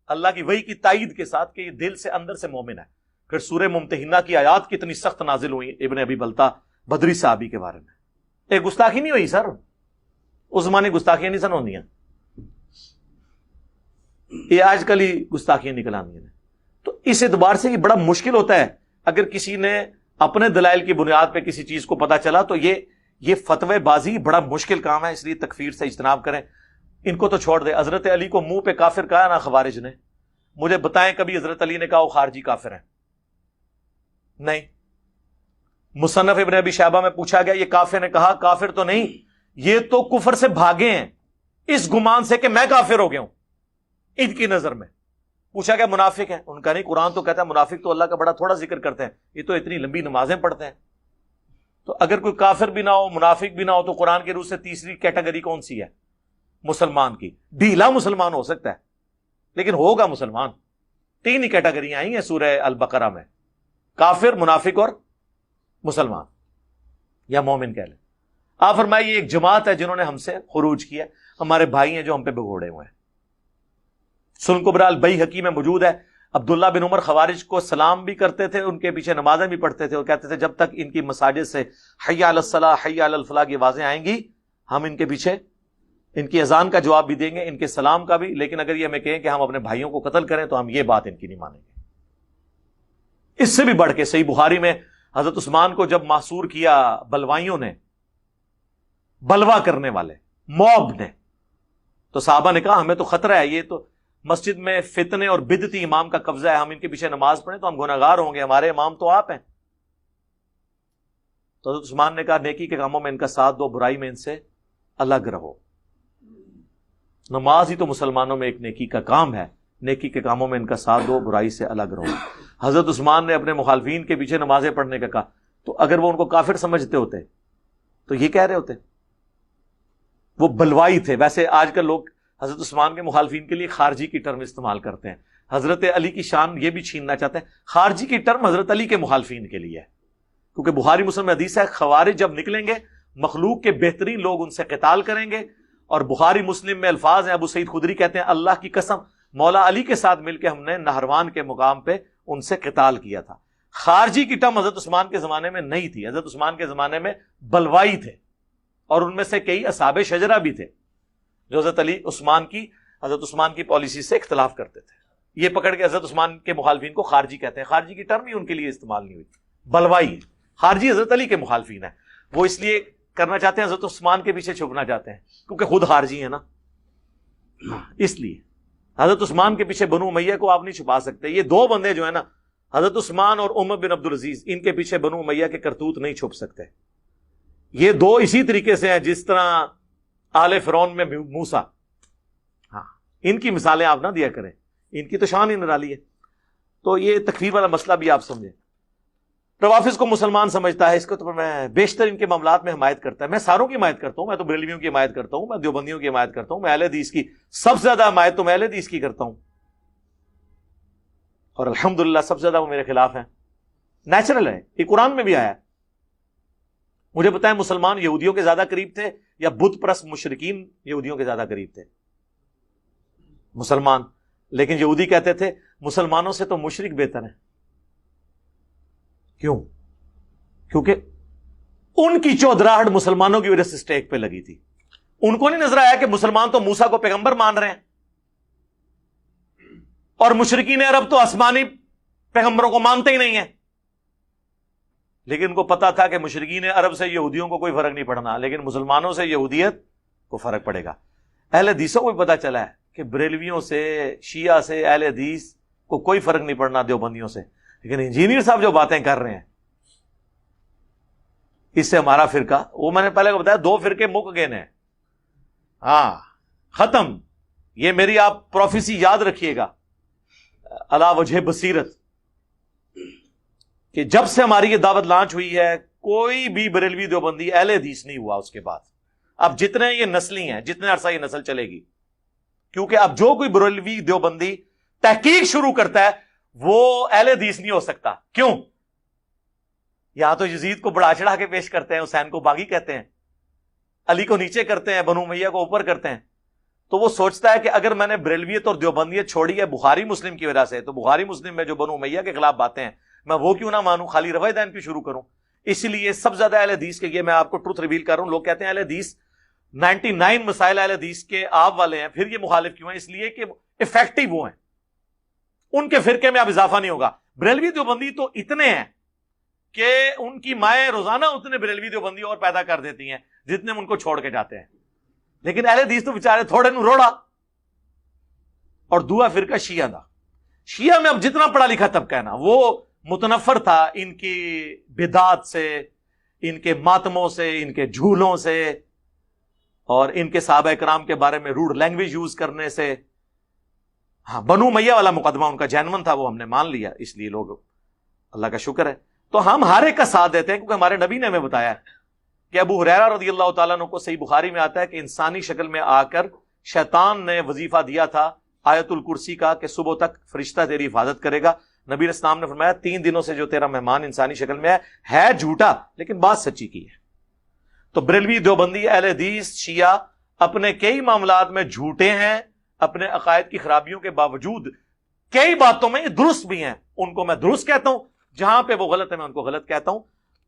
اللہ کی وحی کی تائید کے ساتھ کہ یہ دل سے اندر سے مومن ہے. پھر سورہ ممتحنہ کی آیات کتنی سخت نازل ہوئی ابن ابی بلتا بدری صحابی کے بارے میں. ایک گستاخی نہیں ہوئی سر، اس زمانے گستاخیاں نہیں سن ہوندیاں، یہ آج کل ہی گستاخیاں نکل آندی ہیں. تو اس اعتبار سے یہ بڑا مشکل ہوتا ہے اگر کسی نے اپنے دلائل کی بنیاد پہ کسی چیز کو پتا چلا تو یہ فتوی بازی بڑا مشکل کام ہے. اس لیے تکفیر سے اجتناب کریں. ان کو تو چھوڑ دے. حضرت علی کو منہ پہ کافر کہا نا خوارج نے. مجھے بتائیں کبھی حضرت علی نے کہا وہ خارجی کافر ہیں؟ نہیں. مصنف ابن ابی شیبہ میں پوچھا گیا یہ کافر نے کہا کافر تو نہیں، یہ تو کفر سے بھاگے ہیں اس گمان سے کہ میں کافر ہو گیا ہوں ان کی نظر میں. پوچھا گیا منافق ہیں؟ ان کا نہیں، قرآن تو کہتا ہے منافق تو اللہ کا بڑا تھوڑا ذکر کرتے ہیں، یہ تو اتنی لمبی نمازیں پڑھتے ہیں. تو اگر کوئی کافر بھی نہ ہو منافق بھی نہ ہو تو قرآن کے روح سے تیسری کیٹیگری کون سی ہے؟ مسلمان کی. ڈھیلا مسلمان ہو سکتا ہے لیکن ہوگا مسلمان. تین ہی کیٹیگریاں آئی ہیں سورہ البقرہ میں، کافر، منافق اور مسلمان یا مومن کہہ لیں. آپ فرمائے یہ ایک جماعت ہے جنہوں نے ہم سے خروج کیا، ہمارے بھائی ہیں جو ہم پہ بگوڑے ہوئے ہیں. سنن کبریٰ البیہقی میں موجود ہے. عبداللہ بن عمر خوارج کو سلام بھی کرتے تھے، ان کے پیچھے نمازیں بھی پڑھتے تھے اور کہتے تھے جب تک ان کی مساجد سے حی علی الصلاۃ حی علی الفلاح کی آوازیں آئیں گی ہم ان کے پیچھے ان کی اذان کا جواب بھی دیں گے، ان کے سلام کا بھی. لیکن اگر یہ ہمیں کہیں کہ ہم اپنے بھائیوں کو قتل کریں تو ہم یہ بات ان کی نہیں مانیں گے. اس سے بھی بڑھ کے صحیح بخاری میں حضرت عثمان کو جب محصور کیا بلوائیوں نے، بلوا کرنے والے موب نے، تو صحابہ نے کہا ہمیں تو خطرہ ہے، یہ تو مسجد میں فتنے اور بدعتی امام کا قبضہ ہے، ہم ان کے پیچھے نماز پڑھیں تو ہم گناہگار ہوں گے، ہمارے امام تو آپ ہیں. تو حضرت عثمان نے کہا نیکی کے کاموں میں ان کا ساتھ دو، برائی میں ان سے الگ رہو. نماز ہی تو مسلمانوں میں ایک نیکی کا کام ہے نیکی کے کاموں میں ان کا ساتھ دو، برائی سے الگ رہو۔ حضرت عثمان نے اپنے مخالفین کے پیچھے نمازیں پڑھنے کا کہا، تو اگر وہ ان کو کافر سمجھتے ہوتے تو یہ کہہ رہے ہوتے؟ وہ بلوائی تھے۔ ویسے آج کل لوگ حضرت عثمان کے مخالفین کے لیے خارجی کی ٹرم استعمال کرتے ہیں، حضرت علی کی شان یہ بھی چھیننا چاہتے ہیں۔ خارجی کی ٹرم حضرت علی کے مخالفین کے لیے ہے، کیونکہ بخاری مسلم میں حدیث ہے خوارج جب نکلیں گے مخلوق کے بہترین لوگ ان سے قتال کریں گے، اور بخاری مسلم میں الفاظ ہیں، ابو سعید خدری کہتے ہیں اللہ کی قسم مولا علی کے ساتھ مل کے ہم نے نہروان کے مقام پہ ان سے قتال کیا تھا۔ خارجی کی ٹرم حضرت عثمان کے زمانے میں نہیں تھی، حضرت عثمان کے زمانے میں بلوائی تھے، اور ان میں سے کئی اصحاب شجرہ بھی تھے جو حضرت عثمان کی پالیسی سے اختلاف کرتے تھے۔ یہ پکڑ کے حضرت عثمان کے مخالفین کو خارجی کہتے ہیں۔ خارجی کی ٹرم ہی ان کے لیے استعمال نہیں ہوئی، بلوائی ہے۔ خارجی حضرت علی کے مخالفین ہیں، وہ اس لیے کرنا چاہتے ہیں، حضرت عثمان کے پیچھے چھپنا چاہتے ہیں کیونکہ خود خارجی ہیں نا، اس لیے حضرت عثمان کے پیچھے بنو امیہ کو آپ نہیں چھپا سکتے۔ یہ دو بندے جو ہیں نا، حضرت عثمان اور عمر بن عبدالعزیز، ان کے پیچھے بنو امیہ کے کرتوت نہیں چھپ سکتے۔ یہ دو اسی طریقے سے ہیں جس طرح آل فرعون میں موسیٰ۔ ہاں، ان کی مثالیں آپ نہ دیا کریں، ان کی تو شان ہی نرالی ہے۔ تو یہ تکفیر والا مسئلہ بھی آپ سمجھیں۔ روافظ کو مسلمان سمجھتا ہے، اس کو تو میں بیشتر ان کے معاملات میں حمایت کرتا ہے۔ میں ساروں کی حمایت کرتا ہوں، میں تو بریلویوں کی حمایت کرتا ہوں، میں دیوبندیوں کی حمایت کرتا ہوں، میں اہل حدیث کی سب سے زیادہ حمایت تو میں اہل حدیث کی کرتا ہوں، اور الحمدللہ سب سے زیادہ وہ میرے خلاف ہیں۔ نیچرل ہے، یہ قرآن میں بھی آیا ہے۔ مجھے بتائیں مسلمان یہودیوں کے زیادہ قریب تھے یا بت پرست مشرکین یہودیوں کے زیادہ قریب تھے؟ مسلمان۔ لیکن یہودی کہتے تھے مسلمانوں سے تو مشرک بہتر ہیں۔ کیوں؟ کیونکہ ان کی چودراہٹ مسلمانوں کی وجہ سے سٹیک پہ لگی تھی۔ ان کو نہیں نظر آیا کہ مسلمان تو موسیٰ کو پیغمبر مان رہے ہیں، اور مشرکین عرب تو آسمانی پیغمبروں کو مانتے ہی نہیں ہیں۔ لیکن ان کو پتا تھا کہ مشرکین عرب سے یہودیوں کو کوئی فرق نہیں پڑنا، لیکن مسلمانوں سے یہودیت کو فرق پڑے گا۔ اہل حدیثوں کو بھی پتا چلا ہے کہ بریلویوں سے، شیعہ سے، اہل حدیث کو کوئی فرق نہیں پڑنا دیوبندیوں سے، لیکن انجینئر صاحب جو باتیں کر رہے ہیں اس سے ہمارا فرقہ، وہ میں نے پہلے کو بتایا، دو فرقے مک گئے ہیں۔ ہاں، ختم۔ یہ میری آپ پروفیسی یاد رکھیے گا علی وجہ بصیرت، کہ جب سے ہماری یہ دعوت لانچ ہوئی ہے کوئی بھی بریلوی دیوبندی اہل حدیث نہیں ہوا اس کے بعد۔ اب جتنے یہ نسلی ہیں، جتنے عرصہ یہ نسل چلے گی، کیونکہ اب جو کوئی بریلوی دیوبندی تحقیق شروع کرتا ہے وہ اہل حدیث نہیں ہو سکتا۔ کیوں؟ یا تو یزید کو بڑھا چڑھا کے پیش کرتے ہیں، حسین کو باغی کہتے ہیں، علی کو نیچے کرتے ہیں، بنو امیہ کو اوپر کرتے ہیں، تو وہ سوچتا ہے کہ اگر میں نے بریلویت اور دیوبندیت چھوڑی ہے بخاری مسلم کی وجہ سے، تو بخاری مسلم میں جو بنو امیہ کے خلاف باتیں ہیں میں وہ کیوں نہ مانوں، خالی رفع دین کیوں شروع کروں۔ اس لیے سب سے زیادہ اہل حدیث کے، یہ میں آپ کو ٹروتھ ریویل کر رہا ہوں، لوگ کہتے ہیں اہل حدیث 99 مسائل اہل حدیث کے آپ والے ہیں، پھر یہ مخالف کیوں ہیں؟ اس لیے کہ افیکٹو وہ ہیں، ان کے فرقے میں اب اضافہ نہیں ہوگا۔ بریلوی دیوبندی تو اتنے ہیں کہ ان کی مائیں روزانہ اتنے بریلوی دیوبندی اور پیدا کر دیتی ہیں جتنے ان کو چھوڑ کے جاتے ہیں، لیکن اہل حدیث تو بیچارے تھوڑے نو روڑا۔ اور دوسرا فرقہ شیعہ دا، شیعہ میں اب جتنا پڑھا لکھا طبقہ ہے نا، وہ متنفر تھا ان کی بدعات سے، ان کے ماتموں سے، ان کے جھولوں سے، اور ان کے صحابہ کرام کے بارے میں روڈ لینگویج یوز کرنے سے۔ ہاں، بنو امیہ والا مقدمہ ان کا جینون تھا، وہ ہم نے مان لیا، اس لیے لوگ، اللہ کا شکر ہے، تو ہم ہر ایک کا ساتھ دیتے ہیں، کیونکہ ہمارے نبی نے ہمیں بتایا ہے کہ ابو ہریرہ رضی اللہ تعالیٰ عنہ کو صحیح بخاری میں آتا ہے کہ انسانی شکل میں آ کر شیطان نے وظیفہ دیا تھا آیت الکرسی کا کہ صبح تک فرشتہ تیری حفاظت کرے گا۔ نبی علیہ السلام نے فرمایا 3 دنوں سے جو تیرا مہمان انسانی شکل میں ہے جھوٹا لیکن بات سچی کی ہے۔ تو بریلوی، دیوبندی، اہل حدیث، شیعہ اپنے کئی معاملات میں جھوٹے ہیں، اپنے عقائد کی خرابیوں کے باوجود کئی باتوں میں یہ درست بھی ہیں، ان کو میں درست کہتا ہوں، جہاں پہ وہ غلط ہے میں ان کو غلط کہتا ہوں۔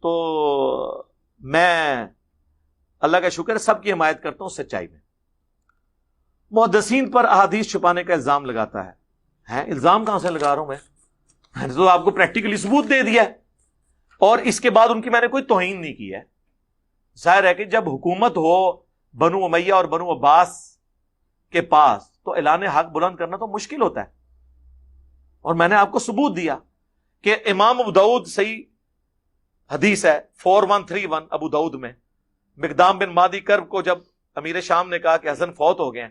تو میں اللہ کا شکر سب کی حمایت کرتا ہوں سچائی میں۔ محدثین پر احادیث چھپانے کا الزام لگاتا ہے، الزام کہاں سے لگا رہا ہوں میں نے تو آپ کو پریکٹیکلی ثبوت دے دیا ہے، اور اس کے بعد ان کی میں نے کوئی توہین نہیں کی ہے۔ ظاہر ہے کہ جب حکومت ہو بنو امیہ اور بنو عباس کے پاس تو اعلان حق بلند کرنا تو مشکل ہوتا ہے، اور میں نے آپ کو ثبوت دیا کہ امام ابو داؤد، صحیح حدیث ہے 4131 ابو داؤد میں، مقدام بن مادی کرب کو جب امیر شام نے کہا کہ حسن فوت ہو گئے ہیں،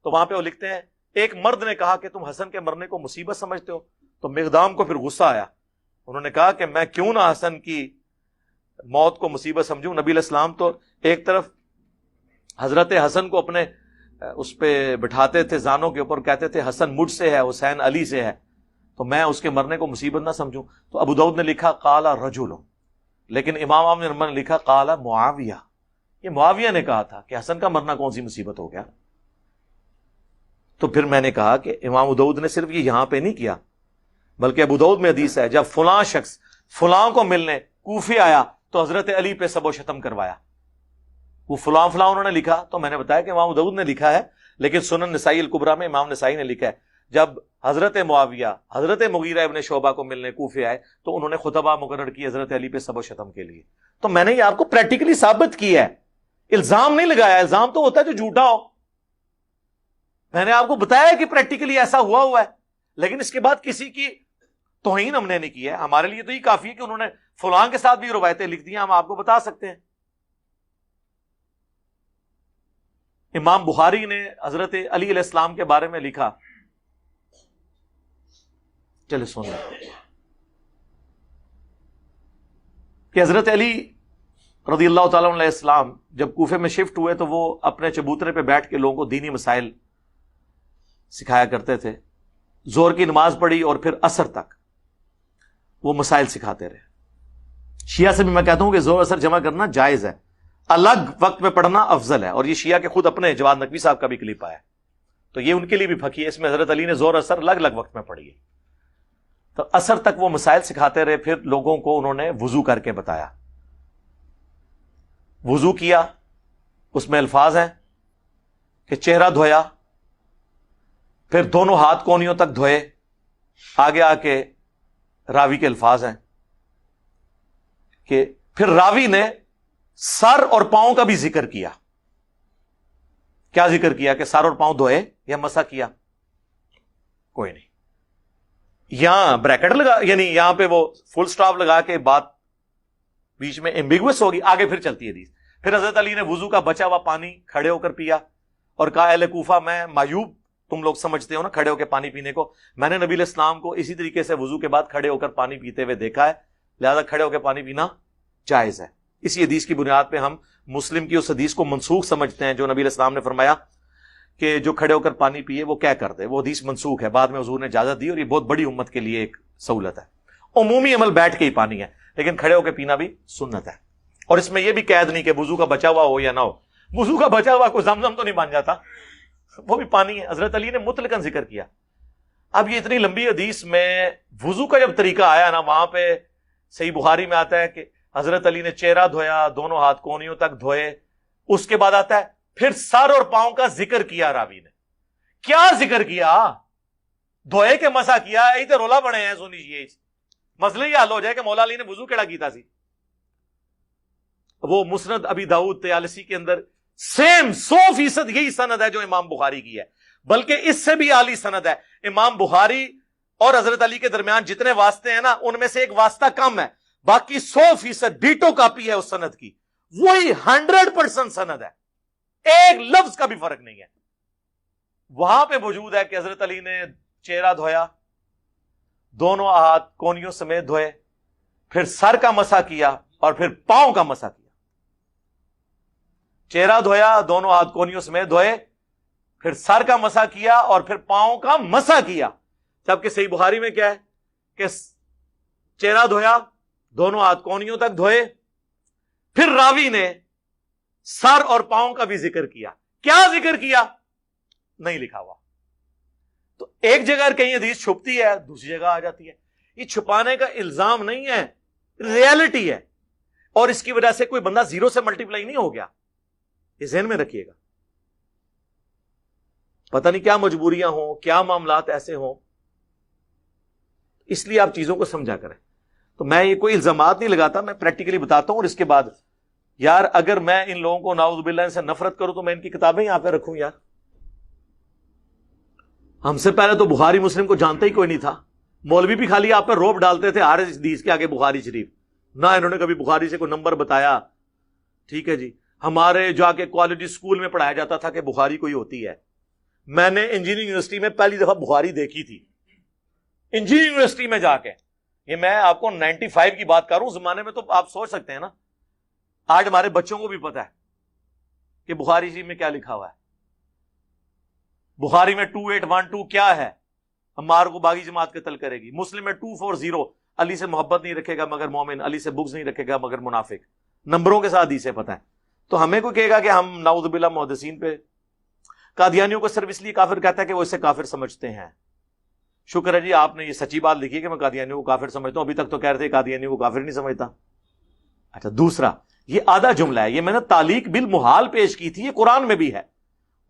تو وہاں پہ وہ لکھتے ہیں ایک مرد نے کہا کہ تم حسن کے مرنے کو مصیبت سمجھتے ہو؟ تو مقدام کو پھر غصہ آیا. انہوں نے کہا کہ میں کیوں نہ حسن کی موت کو مصیبت سمجھوں. نبی علیہ السلام تو ایک طرف حضرت حسن کو اپنے اس پہ بٹھاتے تھے زانوں کے اوپر, کہتے تھے حسن مجھ سے ہے, حسین علی سے ہے, تو میں اس کے مرنے کو مصیبت نہ سمجھوں. تو ابو داؤد نے لکھا قال رجل, لیکن امام احمد نے لکھا قال معاویہ. یہ معاویہ نے کہا تھا کہ حسن کا مرنا کون سی مصیبت ہو گیا. تو پھر میں نے کہا کہ امام ابو داؤد نے صرف یہ یہاں پہ نہیں کیا, بلکہ ابو داؤد میں حدیث ہے جب فلاں شخص فلاں کو ملنے کوفے آیا تو حضرت علی پہ سب و شتم کروایا. وہ فلاں فلاں انہوں نے لکھا, تو میں نے بتایا کہ امام ابو داؤد نے لکھا ہے, لیکن سنن نسائی الکبریٰ میں امام نسائی نے لکھا ہے جب حضرت معاویہ حضرت مغیرہ ابن شعبہ کو ملنے کوفے آئے تو انہوں نے خطبہ مقرر کی حضرت علی پہ سب و شتم کے لیے. تو میں نے یہ آپ کو پریکٹیکلی ثابت کیا ہے, الزام نہیں لگایا. الزام تو ہوتا ہے جو جھوٹا ہو. میں نے آپ کو بتایا کہ پریکٹیکلی ایسا ہوا ہے, لیکن اس کے بعد کسی کی توہین ہم نے نہیں کی ہے. ہمارے لیے تو یہ کافی ہے کہ انہوں نے فلاں کے ساتھ بھی روایتیں لکھ دی ہیں, ہم آپ کو بتا سکتے ہیں. امام بخاری نے حضرت علی علیہ السلام کے بارے میں لکھا, چلے سن لیں, کہ حضرت علی رضی اللہ تعالیٰ علیہ السلام جب کوفے میں شفٹ ہوئے تو وہ اپنے چبوترے پہ بیٹھ کے لوگوں کو دینی مسائل سکھایا کرتے تھے. زور کی نماز پڑھی اور پھر عصر تک وہ مسائل سکھاتے رہے. شیعہ سے بھی میں کہتا ہوں کہ زور اثر جمع کرنا جائز ہے, الگ وقت میں پڑھنا افضل ہے. اور یہ شیعہ کے خود اپنے جواد نقوی صاحب کا بھی کلپ آیا, تو یہ ان کے لیے بھی پھکی ہے. اس میں حضرت علی نے زور اثر الگ الگ وقت میں پڑھی ہے. تو عصر تک وہ مسائل سکھاتے رہے. پھر لوگوں کو انہوں نے وضو کر کے بتایا. وضو کیا, اس میں الفاظ ہیں کہ چہرہ دھویا, پھر دونوں ہاتھ کونیوں تک دھوئے. آگے آ کے راوی کے الفاظ ہیں کہ پھر راوی نے سر اور پاؤں کا بھی ذکر کیا. کیا ذکر کیا کہ سر اور پاؤں دھوئے یا مسح کیا؟ کوئی نہیں. یہاں بریکٹ لگا, یعنی یہاں پہ وہ فل سٹاپ لگا کے بات بیچ میں ایمبیگوس ہوگی, آگے پھر چلتی ہے حدیث. پھر حضرت علی نے وضو کا بچا ہوا پانی کھڑے ہو کر پیا اور کہا اہل کوفہ میں معیوب تم لوگ سمجھتے ہو نا کھڑے ہو کے پانی پینے کو, میں نے نبی علیہ السلام کو اسی طریقے سے وضو کے بعد کھڑے ہو کر پانی پیتے ہوئے دیکھا ہے, لہذا کھڑے ہو کے پانی پینا جائز ہے. اسی حدیث کی بنیاد پہ ہم مسلم کی اس حدیث کو منسوخ سمجھتے ہیں جو نبی علیہ السلام نے فرمایا کہ جو کھڑے ہو کر پانی پیے وہ کیا کر دے. وہ حدیث منسوخ ہے, بعد میں حضور نے اجازت دی, اور یہ بہت بڑی امت کے لیے ایک سہولت ہے. عمومی عمل بیٹھ کے ہی پانی ہے, لیکن کھڑے ہو کے پینا بھی سنت ہے. اور اس میں یہ بھی قید نہیں کہ وضو کا بچا ہوا ہو یا نہ ہو. وضو کا بچا ہوا کوئی زمزم تو نہیں بن جاتا, وہ بھی پانی ہے. حضرت علی نے مطلقاً ذکر کیا. اب یہ اتنی لمبی حدیث میں وضو کا جب طریقہ آیا نا, وہاں پہ صحیح بخاری میں آتا ہے کہ حضرت علی نے چہرہ دھویا, دونوں ہاتھ کونیوں تک دھوئے. اس کے بعد آتا ہے پھر سر اور پاؤں کا ذکر کیا. راوی نے کیا ذکر کیا؟ دھوئے کے مسا کیا. یہی تو رولا بنے ہیں سنی یہ مسئلہ یہ حل ہو جائے کہ مولا علی نے وضو کیڑا کیتا سی. وہ مسند ابی داؤد طیالسی کے اندر سیم 100% یہی سند ہے جو امام بخاری کی ہے, بلکہ اس سے بھی اعلی سند ہے. امام بخاری اور حضرت علی کے درمیان جتنے واسطے ہیں نا, ان میں سے ایک واسطہ کم ہے, باقی 100% ڈیٹو کاپی ہے اس سند کی. وہی 100% سند ہے, ایک لفظ کا بھی فرق نہیں ہے. وہاں پہ موجود ہے کہ حضرت علی نے چہرہ دھویا, دونوں ہاتھ کونیوں سمیت دھوئے, پھر سر کا مسح کیا اور پھر پاؤں کا مسح کیا. چہرہ دھویا, دونوں ہاتھ کونیوں سمیت دھوئے, پھر سر کا مسح کیا اور پھر پاؤں کا مسح کیا. جبکہ صحیح بخاری میں کیا ہے کہ چہرہ دھویا, دونوں ہاتھ کونیوں تک دھوئے, پھر راوی نے سر اور پاؤں کا بھی ذکر کیا. کیا ذکر کیا نہیں لکھا ہوا. تو ایک جگہ کہیں حدیث چھپتی ہے, دوسری جگہ آ جاتی ہے. یہ چھپانے کا الزام نہیں ہے, ریالٹی ہے. اور اس کی وجہ سے کوئی بندہ زیرو سے ملٹیپلائی نہیں ہو گیا, یہ ذہن میں رکھیے گا. پتہ نہیں کیا مجبوریاں ہوں, کیا معاملات ایسے ہوں, اس لیے آپ چیزوں کو سمجھا کریں. تو میں یہ کوئی الزامات نہیں لگاتا, میں پریکٹیکلی بتاتا ہوں. اور اس کے بعد یار اگر میں ان لوگوں کو نعوذ باللہ سے نفرت کروں تو میں ان کی کتابیں یہاں پہ رکھوں یار. ہم سے پہلے تو بخاری مسلم کو جانتا ہی کوئی نہیں تھا. مولوی بھی خالی آپ پہ روب ڈالتے تھے ہر حدیث کے آگے بخاری شریف, نہ انہوں نے کبھی بخاری سے کوئی نمبر بتایا. ٹھیک ہے جی, ہمارے جا کے کوالٹی اسکول میں پڑھایا جاتا تھا کہ بخاری کوئی ہوتی ہے, میں نے انجینئرنگ یونیورسٹی میں پہلی دفعہ بخاری دیکھی تھی، انجینئرنگ یونیورسٹی میں جا کے. یہ میں آپ کو 95 کی بات کروں، زمانے میں تو آپ سوچ سکتے ہیں نا، آج ہمارے بچوں کو بھی پتا ہے کہ بخاری شریف میں کیا لکھا ہوا ہے. بخاری میں 2812 کیا ہے؟ عمار کو باغی جماعت قتل کرے گی. مسلم میں 240 علی سے محبت نہیں رکھے گا مگر مومن، علی سے بغض نہیں رکھے گا مگر منافق. نمبروں کے ساتھ حدیثیں پتہ ہے. تو ہمیں کوئی کہے گا کہ ہم نعوذ باللہ محدثین پہ قادیانیوں کو صرف اس لیے کافر کہتا ہے کہ وہ اسے کافر سمجھتے ہیں. شکر ہے جی آپ نے یہ سچی بات لکھی ہے کہ میں قادیانیوں کو کافر سمجھتا ہوں. ابھی تک تو کہہ رہے تھے قادیانیوں کو کافر نہیں سمجھتا. اچھا دوسرا، یہ آدھا جملہ ہے، یہ میں نے تعلیق بالمحال پیش کی تھی، یہ قرآن میں بھی ہے.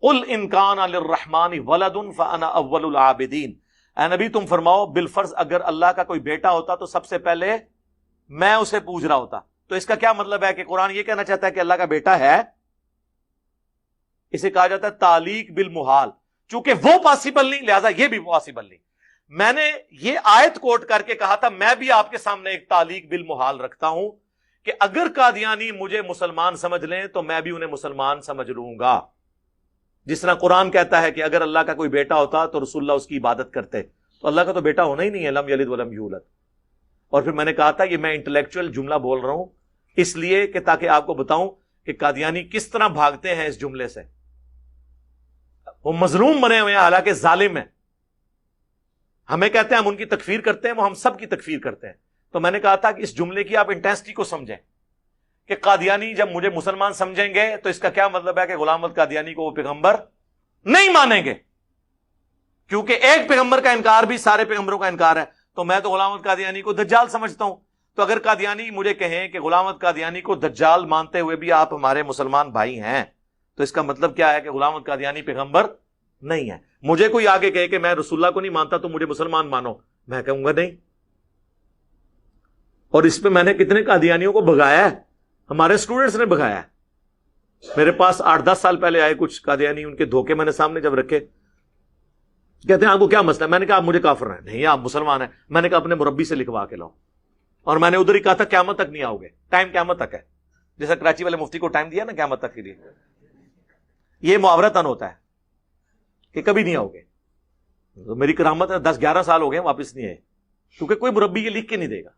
قل ان کان للرحمن ولد فانا اول العابدین. اے نبی تم فرماؤ بالفرض اگر اللہ کا کوئی بیٹا ہوتا تو سب سے پہلے میں اسے پوج رہا ہوتا. تو اس کا کیا مطلب ہے کہ قرآن یہ کہنا چاہتا ہے کہ اللہ کا بیٹا ہے؟ اسے کہا جاتا ہے تعلیق بالمحال. چونکہ وہ پاسبل نہیں لہذا یہ بھی پاسبل نہیں. میں نے یہ آیت کوٹ کر کے کہا تھا میں بھی آپ کے سامنے ایک تعلیق بالمحال رکھتا ہوں کہ اگر قادیانی مجھے مسلمان سمجھ لیں تو میں بھی انہیں مسلمان سمجھ لوں گا. جس طرح قرآن کہتا ہے کہ اگر اللہ کا کوئی بیٹا ہوتا تو رسول اللہ اس کی عبادت کرتے، تو اللہ کا تو بیٹا ہونا ہی نہیں ہے، لم یلد ولم یولد. اور پھر میں نے کہا تھا یہ میں انٹلیکچوئل جملہ بول رہا ہوں اس لیے کہ تاکہ آپ کو بتاؤں کہ قادیانی کس طرح بھاگتے ہیں اس جملے سے. وہ مظلوم بنے ہوئے ہیں حالانکہ ظالم ہیں. ہمیں کہتے ہیں ہم ان کی تکفیر کرتے ہیں، وہ ہم سب کی تکفیر کرتے ہیں. تو میں نے کہا تھا کہ اس جملے کی آپ انٹینسٹی کو سمجھیں کہ قادیانی جب مجھے مسلمان سمجھیں گے تو اس کا کیا مطلب ہے کہ غلام احمد قادیانی کو وہ پیغمبر نہیں مانیں گے، کیونکہ ایک پیغمبر کا انکار بھی سارے پیغمبروں کا انکار ہے. تو میں تو غلام احمد قادیانی کو دجال سمجھتا ہوں. تو اگر قادیانی مجھے کہیں کہ غلام احمد قادیانی کو دجال مانتے ہوئے بھی آپ ہمارے مسلمان بھائی ہیں، تو اس کا مطلب کیا ہے کہ غلام احمد قادیانی پیغمبر نہیں ہے. مجھے کوئی آگے کہے کہ میں رسول اللہ کو نہیں مانتا تو مجھے مسلمان مانو، میں کہوں گا نہیں. اور اس پہ میں نے کتنے قادیانیوں کو بھگایا ہے، ہمارے اسٹوڈنٹس نے بھگایا ہے. میرے پاس 8-10 سال پہلے آئے کچھ قادیانی، ان کے دھوکے میں نے سامنے جب رکھے، کہتے ہیں آپ کو کیا مسئلہ ہے؟ میں نے کہا آپ مجھے کافر ہیں. نہیں آپ مسلمان ہیں. میں نے کہا اپنے مربی سے لکھوا کے لاؤ. اور میں نے ادھر ہی کہا تھا قیامت تک نہیں آؤ گے، ٹائم قیامت تک ہے. جیسا کراچی والے مفتی کو ٹائم دیا نا قیامت تک کے لیے، یہ محاورتاً ہوتا ہے کہ کبھی نہیں آؤ گے. تو میری کرامت ہے 10-11 سال ہو گئے واپس نہیں آئے، کیونکہ کوئی مربی یہ لکھ کے نہیں دے گا.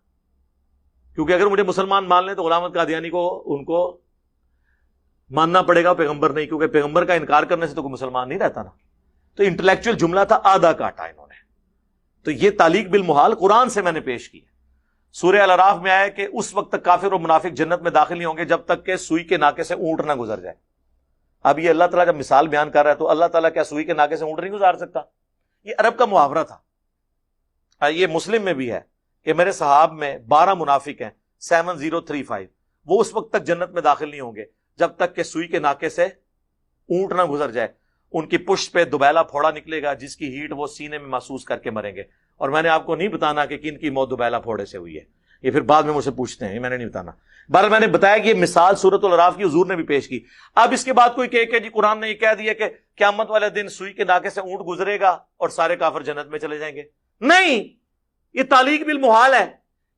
کیونکہ اگر مجھے مسلمان مان لیں تو غلام احمد قادیانی کو ان کو ماننا پڑے گا پیغمبر نہیں، کیونکہ پیغمبر کا انکار کرنے سے تو کوئی مسلمان نہیں رہتا نا. تو انٹلیکچوئل جملہ تھا، آدھا کاٹا انہوں نے. تو یہ تعلیق بالمحال قرآن سے میں نے پیش کی. سورہ الاعراف میں آیا کہ اس وقت تک کافر اور منافق جنت میں داخل نہیں ہوں گے جب تک کہ سوئی کے ناکے سے اونٹ نہ گزر جائے. اب یہ اللہ تعالیٰ جب مثال بیان کر رہا ہے تو اللہ تعالیٰ کیا سوئی کے ناکے سے اونٹ نہیں گزار سکتا؟ یہ عرب کا محاورہ تھا. یہ مسلم میں بھی ہے کہ میرے صحاب میں 12 منافق ہیں 7035، وہ اس وقت تک جنت میں داخل نہیں ہوں گے جب تک کہ سوئی کے ناکے سے اونٹ نہ گزر جائے. ان کی پشت پہ دوبیلا پھوڑا نکلے گا جس کی ہیٹ وہ سینے میں محسوس کر کے مریں گے. اور میں نے آپ کو نہیں بتانا کہ کن کی موت دوبیلا پھوڑے سے ہوئی ہے، یہ پھر بعد میں مجھ سے پوچھتے ہیں، یہ میں نے نہیں بتانا. بہرحال میں نے بتایا کہ یہ مثال سورۃ الاعراف کی حضور نے بھی پیش کی. اب اس کے بعد کوئی کہے کہ جی قرآن نے یہ کہہ دیا کہ قیامت والے دن سوئی کے ناکے سے اونٹ گزرے گا اور سارے کافر جنت میں چلے جائیں گے. نہیں، یہ تعلیق بالمحال ہے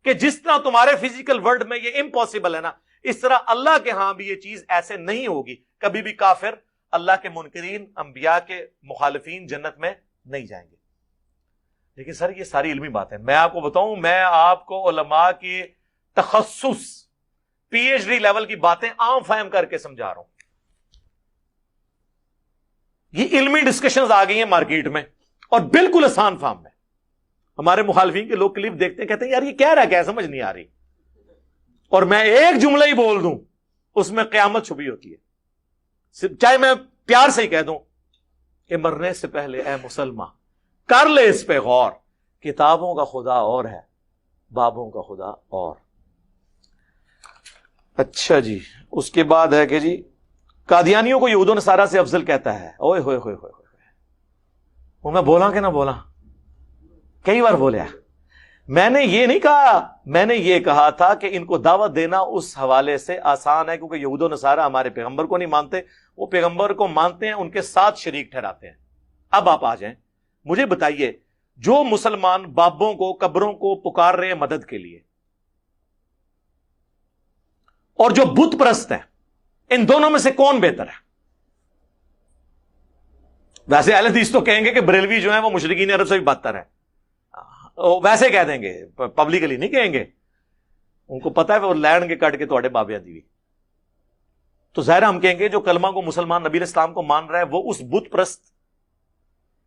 کہ جس طرح تمہارے فزیکل ورلڈ میں یہ امپاسبل ہے نا، اس طرح اللہ کے ہاں بھی یہ چیز ایسے نہیں ہوگی. کبھی بھی کافر، اللہ کے منکرین، انبیاء کے مخالفین جنت میں نہیں جائیں گے. لیکن سر یہ ساری علمی بات ہے. میں آپ کو بتاؤں، میں آپ کو علماء کی تخصص PhD لیول کی باتیں عام فہم کر کے سمجھا رہا ہوں. یہ علمی ڈسکشنز آ گئی ہیں مارکیٹ میں اور بالکل آسان فارم میں. ہمارے مخالفین کے لوگ کلپ دیکھتے ہیں، کہتے ہیں یار یہ کہہ رہا ہے کیا، سمجھ نہیں آ رہی. اور میں ایک جملہ ہی بول دوں اس میں قیامت چھپی ہوتی ہے. چاہے میں پیار سے ہی کہہ دوں کہ مرنے سے پہلے اے مسلمان کر لے اس پہ غور، کتابوں کا خدا اور ہے، بابوں کا خدا اور. اچھا جی، اس کے بعد ہے کہ جی قادیانیوں کو یہود و نصارہ سے افضل کہتا ہے. اوئے ہوئے ہوئے ہوئے ہوئے، وہ میں بولا کہ نہ بولا، کئی بار بولیا. میں نے یہ نہیں کہا، میں نے یہ کہا تھا کہ ان کو دعوت دینا اس حوالے سے آسان ہے کیونکہ یہود و نصارہ ہمارے پیغمبر کو نہیں مانتے، وہ پیغمبر کو مانتے ہیں، ان کے ساتھ شریک ٹھہراتے ہیں. اب آپ آ جائیں، مجھے بتائیے جو مسلمان بابوں کو، قبروں کو پکار رہے ہیں مدد کے لیے، اور جو بت پرست ہیں، ان دونوں میں سے کون بہتر ہے؟ ویسے اہل حدیث تو کہیں گے کہ بریلوی جو ہیں وہ مشرکین عرب سے بھی بدتر ہیں، ویسے کہہ دیں گے، پبلکلی نہیں کہیں گے، ان کو پتا ہے وہ لینڈ کے کٹ کے تھوڑے بابیاں دیوی. تو ظاہر ہم کہیں گے جو کلمہ کو مسلمان نبی علیہ السلام کو مان رہا ہے وہ اس بت پرست،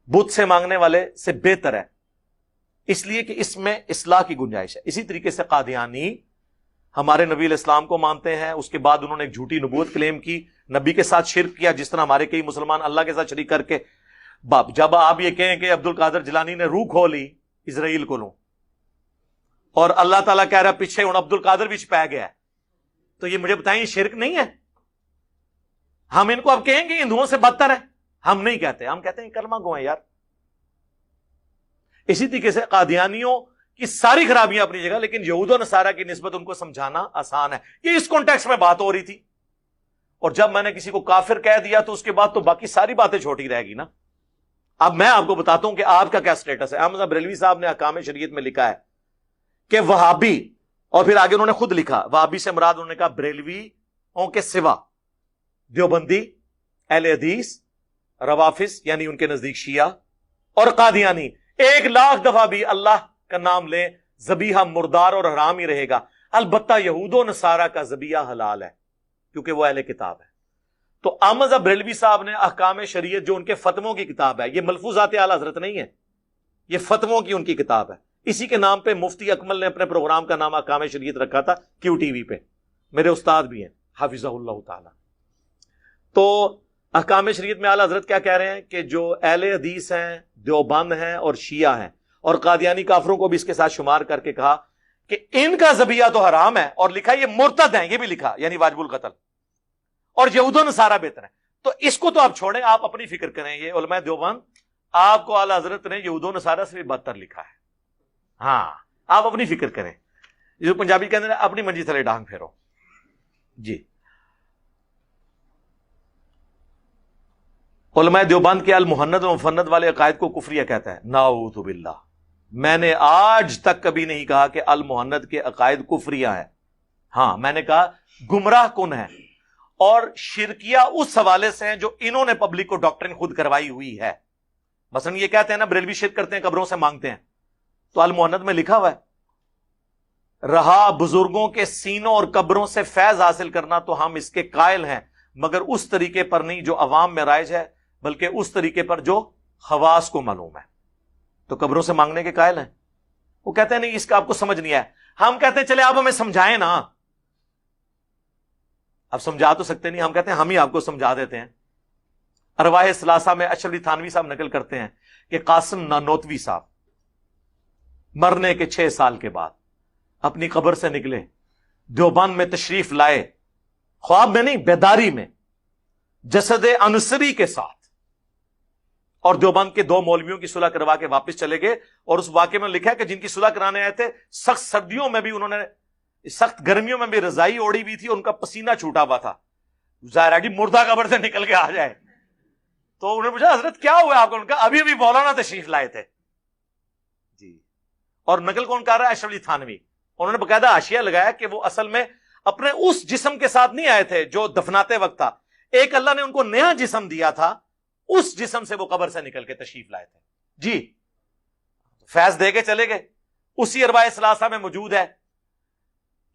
بت سے مانگنے والے سے بہتر ہے، اس لیے کہ اس میں اصلاح کی گنجائش ہے. اسی طریقے سے قادیانی ہمارے نبی علیہ السلام کو مانتے ہیں، اس کے بعد انہوں نے ایک جھوٹی نبوت کلیم کی، نبی کے ساتھ شرک کیا، جس طرح ہمارے کئی مسلمان اللہ کے ساتھ شریک کر کے. جب آپ یہ کہیں کہ عبد القادر جیلانی نے روح کھو لی اسرائیل کو لوں، اور اللہ تعالیٰ کہہ رہا پیچھے ہوں عبد القادر بھی چھپایا گیا ہے، تو یہ مجھے بتائیں یہ شرک نہیں ہے؟ ہم ان کو اب کہیں گے ہندوؤں سے بدتر ہے؟ ہم نہیں کہتے، ہم کہتے ہیں کلمہ گو ہیں یار. اسی طریقے سے قادیانیوں کی ساری خرابیاں اپنی جگہ، لیکن یہود و نصارہ کی نسبت ان کو سمجھانا آسان ہے. یہ اس کانٹیکسٹ میں بات ہو رہی تھی، اور جب میں نے کسی کو کافر کہہ دیا تو اس کے بعد تو باقی ساری باتیں چھوٹی رہ گی نا. اب میں آپ کو بتاتا ہوں کہ آپ کا کیا سٹیٹس ہے. احمد بریلوی صاحب نے احکام شریعت میں لکھا ہے کہ وہابی، اور پھر آگے انہوں نے خود لکھا وہابی سے مراد انہوں نے کہا بریلویوں کے سوا دیوبندی، اہل حدیث، روافظ یعنی ان کے نزدیک شیعہ، اور قادیانی 1,00,000 دفعہ بھی اللہ کا نام لیں ذبیحہ مردار اور حرام ہی رہے گا. البتہ یہود و نصارہ کا ذبیحہ حلال ہے کیونکہ وہ اہل کتاب ہے. تو احمد بریلوی صاحب نے احکام شریعت جو ان کے فتووں کی کتاب ہے، یہ ملفوظات اعلی حضرت نہیں ہے، یہ فتووں کی ان کی کتاب ہے. اسی کے نام پہ مفتی اکمل نے اپنے پروگرام کا نام احکام شریعت رکھا تھا کیو ٹی وی پہ، میرے استاد بھی ہیں حافظہ اللہ تعالی. تو احکام شریعت میں اعلی حضرت کیا کہہ رہے ہیں کہ جو اہل حدیث ہیں، دیوبند ہیں اور شیعہ ہیں اور قادیانی کافروں کو بھی اس کے ساتھ شمار کر کے کہا کہ ان کا ذبیحہ تو حرام ہے، اور لکھا یہ مرتد ہیں، یہ بھی لکھا یعنی واجب القتل، اور یہود و نصارہ بہتر ہیں. تو اس کو تو آپ چھوڑیں، آپ اپنی فکر کریں. یہ علماء دیوبند آپ کو اعلی حضرت نے یہود و نصارہ سے بھی بدتر لکھا ہے. ہاں آپ اپنی فکر کریں، جو پنجابی کہتے ہیں اپنی منجی تھلے ڈانگ پھیرو. جی علماء دیوبند کے المحند و مفند والے عقائد کو کفریہ کہتا ہے. نعوذ باللہ، میں نے آج تک کبھی نہیں کہا کہ المحند کے عقائد کفریہ ہیں. ہاں میں نے کہا گمراہ کن ہے، اور شرکیہ اس حوالے سے ہیں جو انہوں نے پبلک کو ڈاکٹرن خود کروائی ہوئی ہے. مثلا یہ کہتے ہیں نا بریلوی شرک کرتے ہیں، قبروں سے مانگتے ہیں، تو المحند میں لکھا ہوا ہے رہا بزرگوں کے سینوں اور قبروں سے فیض حاصل کرنا تو ہم اس کے قائل ہیں، مگر اس طریقے پر نہیں جو عوام میں رائج ہے، بلکہ اس طریقے پر جو خواص کو معلوم ہے. تو قبروں سے مانگنے کے قائل ہیں. وہ کہتے ہیں نہیں اس کا آپ کو سمجھ نہیں ہے. ہم کہتے ہیں چلے آپ ہمیں سمجھائیں نا. اب سمجھا تو سکتے نہیں، ہم کہتے ہیں ہم ہی آپ کو سمجھا دیتے ہیں. ارواح ثلاثہ میں اشرف علی تھانوی صاحب نقل کرتے ہیں کہ قاسم نانوتوی صاحب مرنے کے 6 سال کے بعد اپنی قبر سے نکلے، دیوبند میں تشریف لائے، خواب میں نہیں بیداری میں، جسد انصری کے ساتھ، اور دیوبند کے 2 مولویوں کی صلح کروا کے واپس چلے گئے. اور اس واقعے میں لکھا ہے کہ جن کی صلح کرانے آئے تھے سخت سردیوں میں بھی انہوں نے، سخت گرمیوں میں بھی رضائی اوڑی ہوئی تھی، ان کا پسینہ چھوٹا ہوا تھا. ظاہر ہے جی مردہ قبر سے نکل کے آ جائے. تو انہوں نے پوچھا حضرت کیا ہوا آپ کو؟ ان کا ابھی مولانا تشریف لائے تھے. جی اور نقل کون کر رہا ہے؟ اشرف علی تھانوی. انہوں نے باقاعدہ حاشیہ لگایا کہ وہ اصل میں اپنے اس جسم کے ساتھ نہیں آئے تھے جو دفناتے وقت تھا، ایک اللہ نے ان کو نیا جسم دیا تھا، اس جسم سے وہ قبر سے نکل کے تشریف لائے تھے. جی فیض دے کے چلے گئے. اسی اربع ثلاثہ میں موجود ہے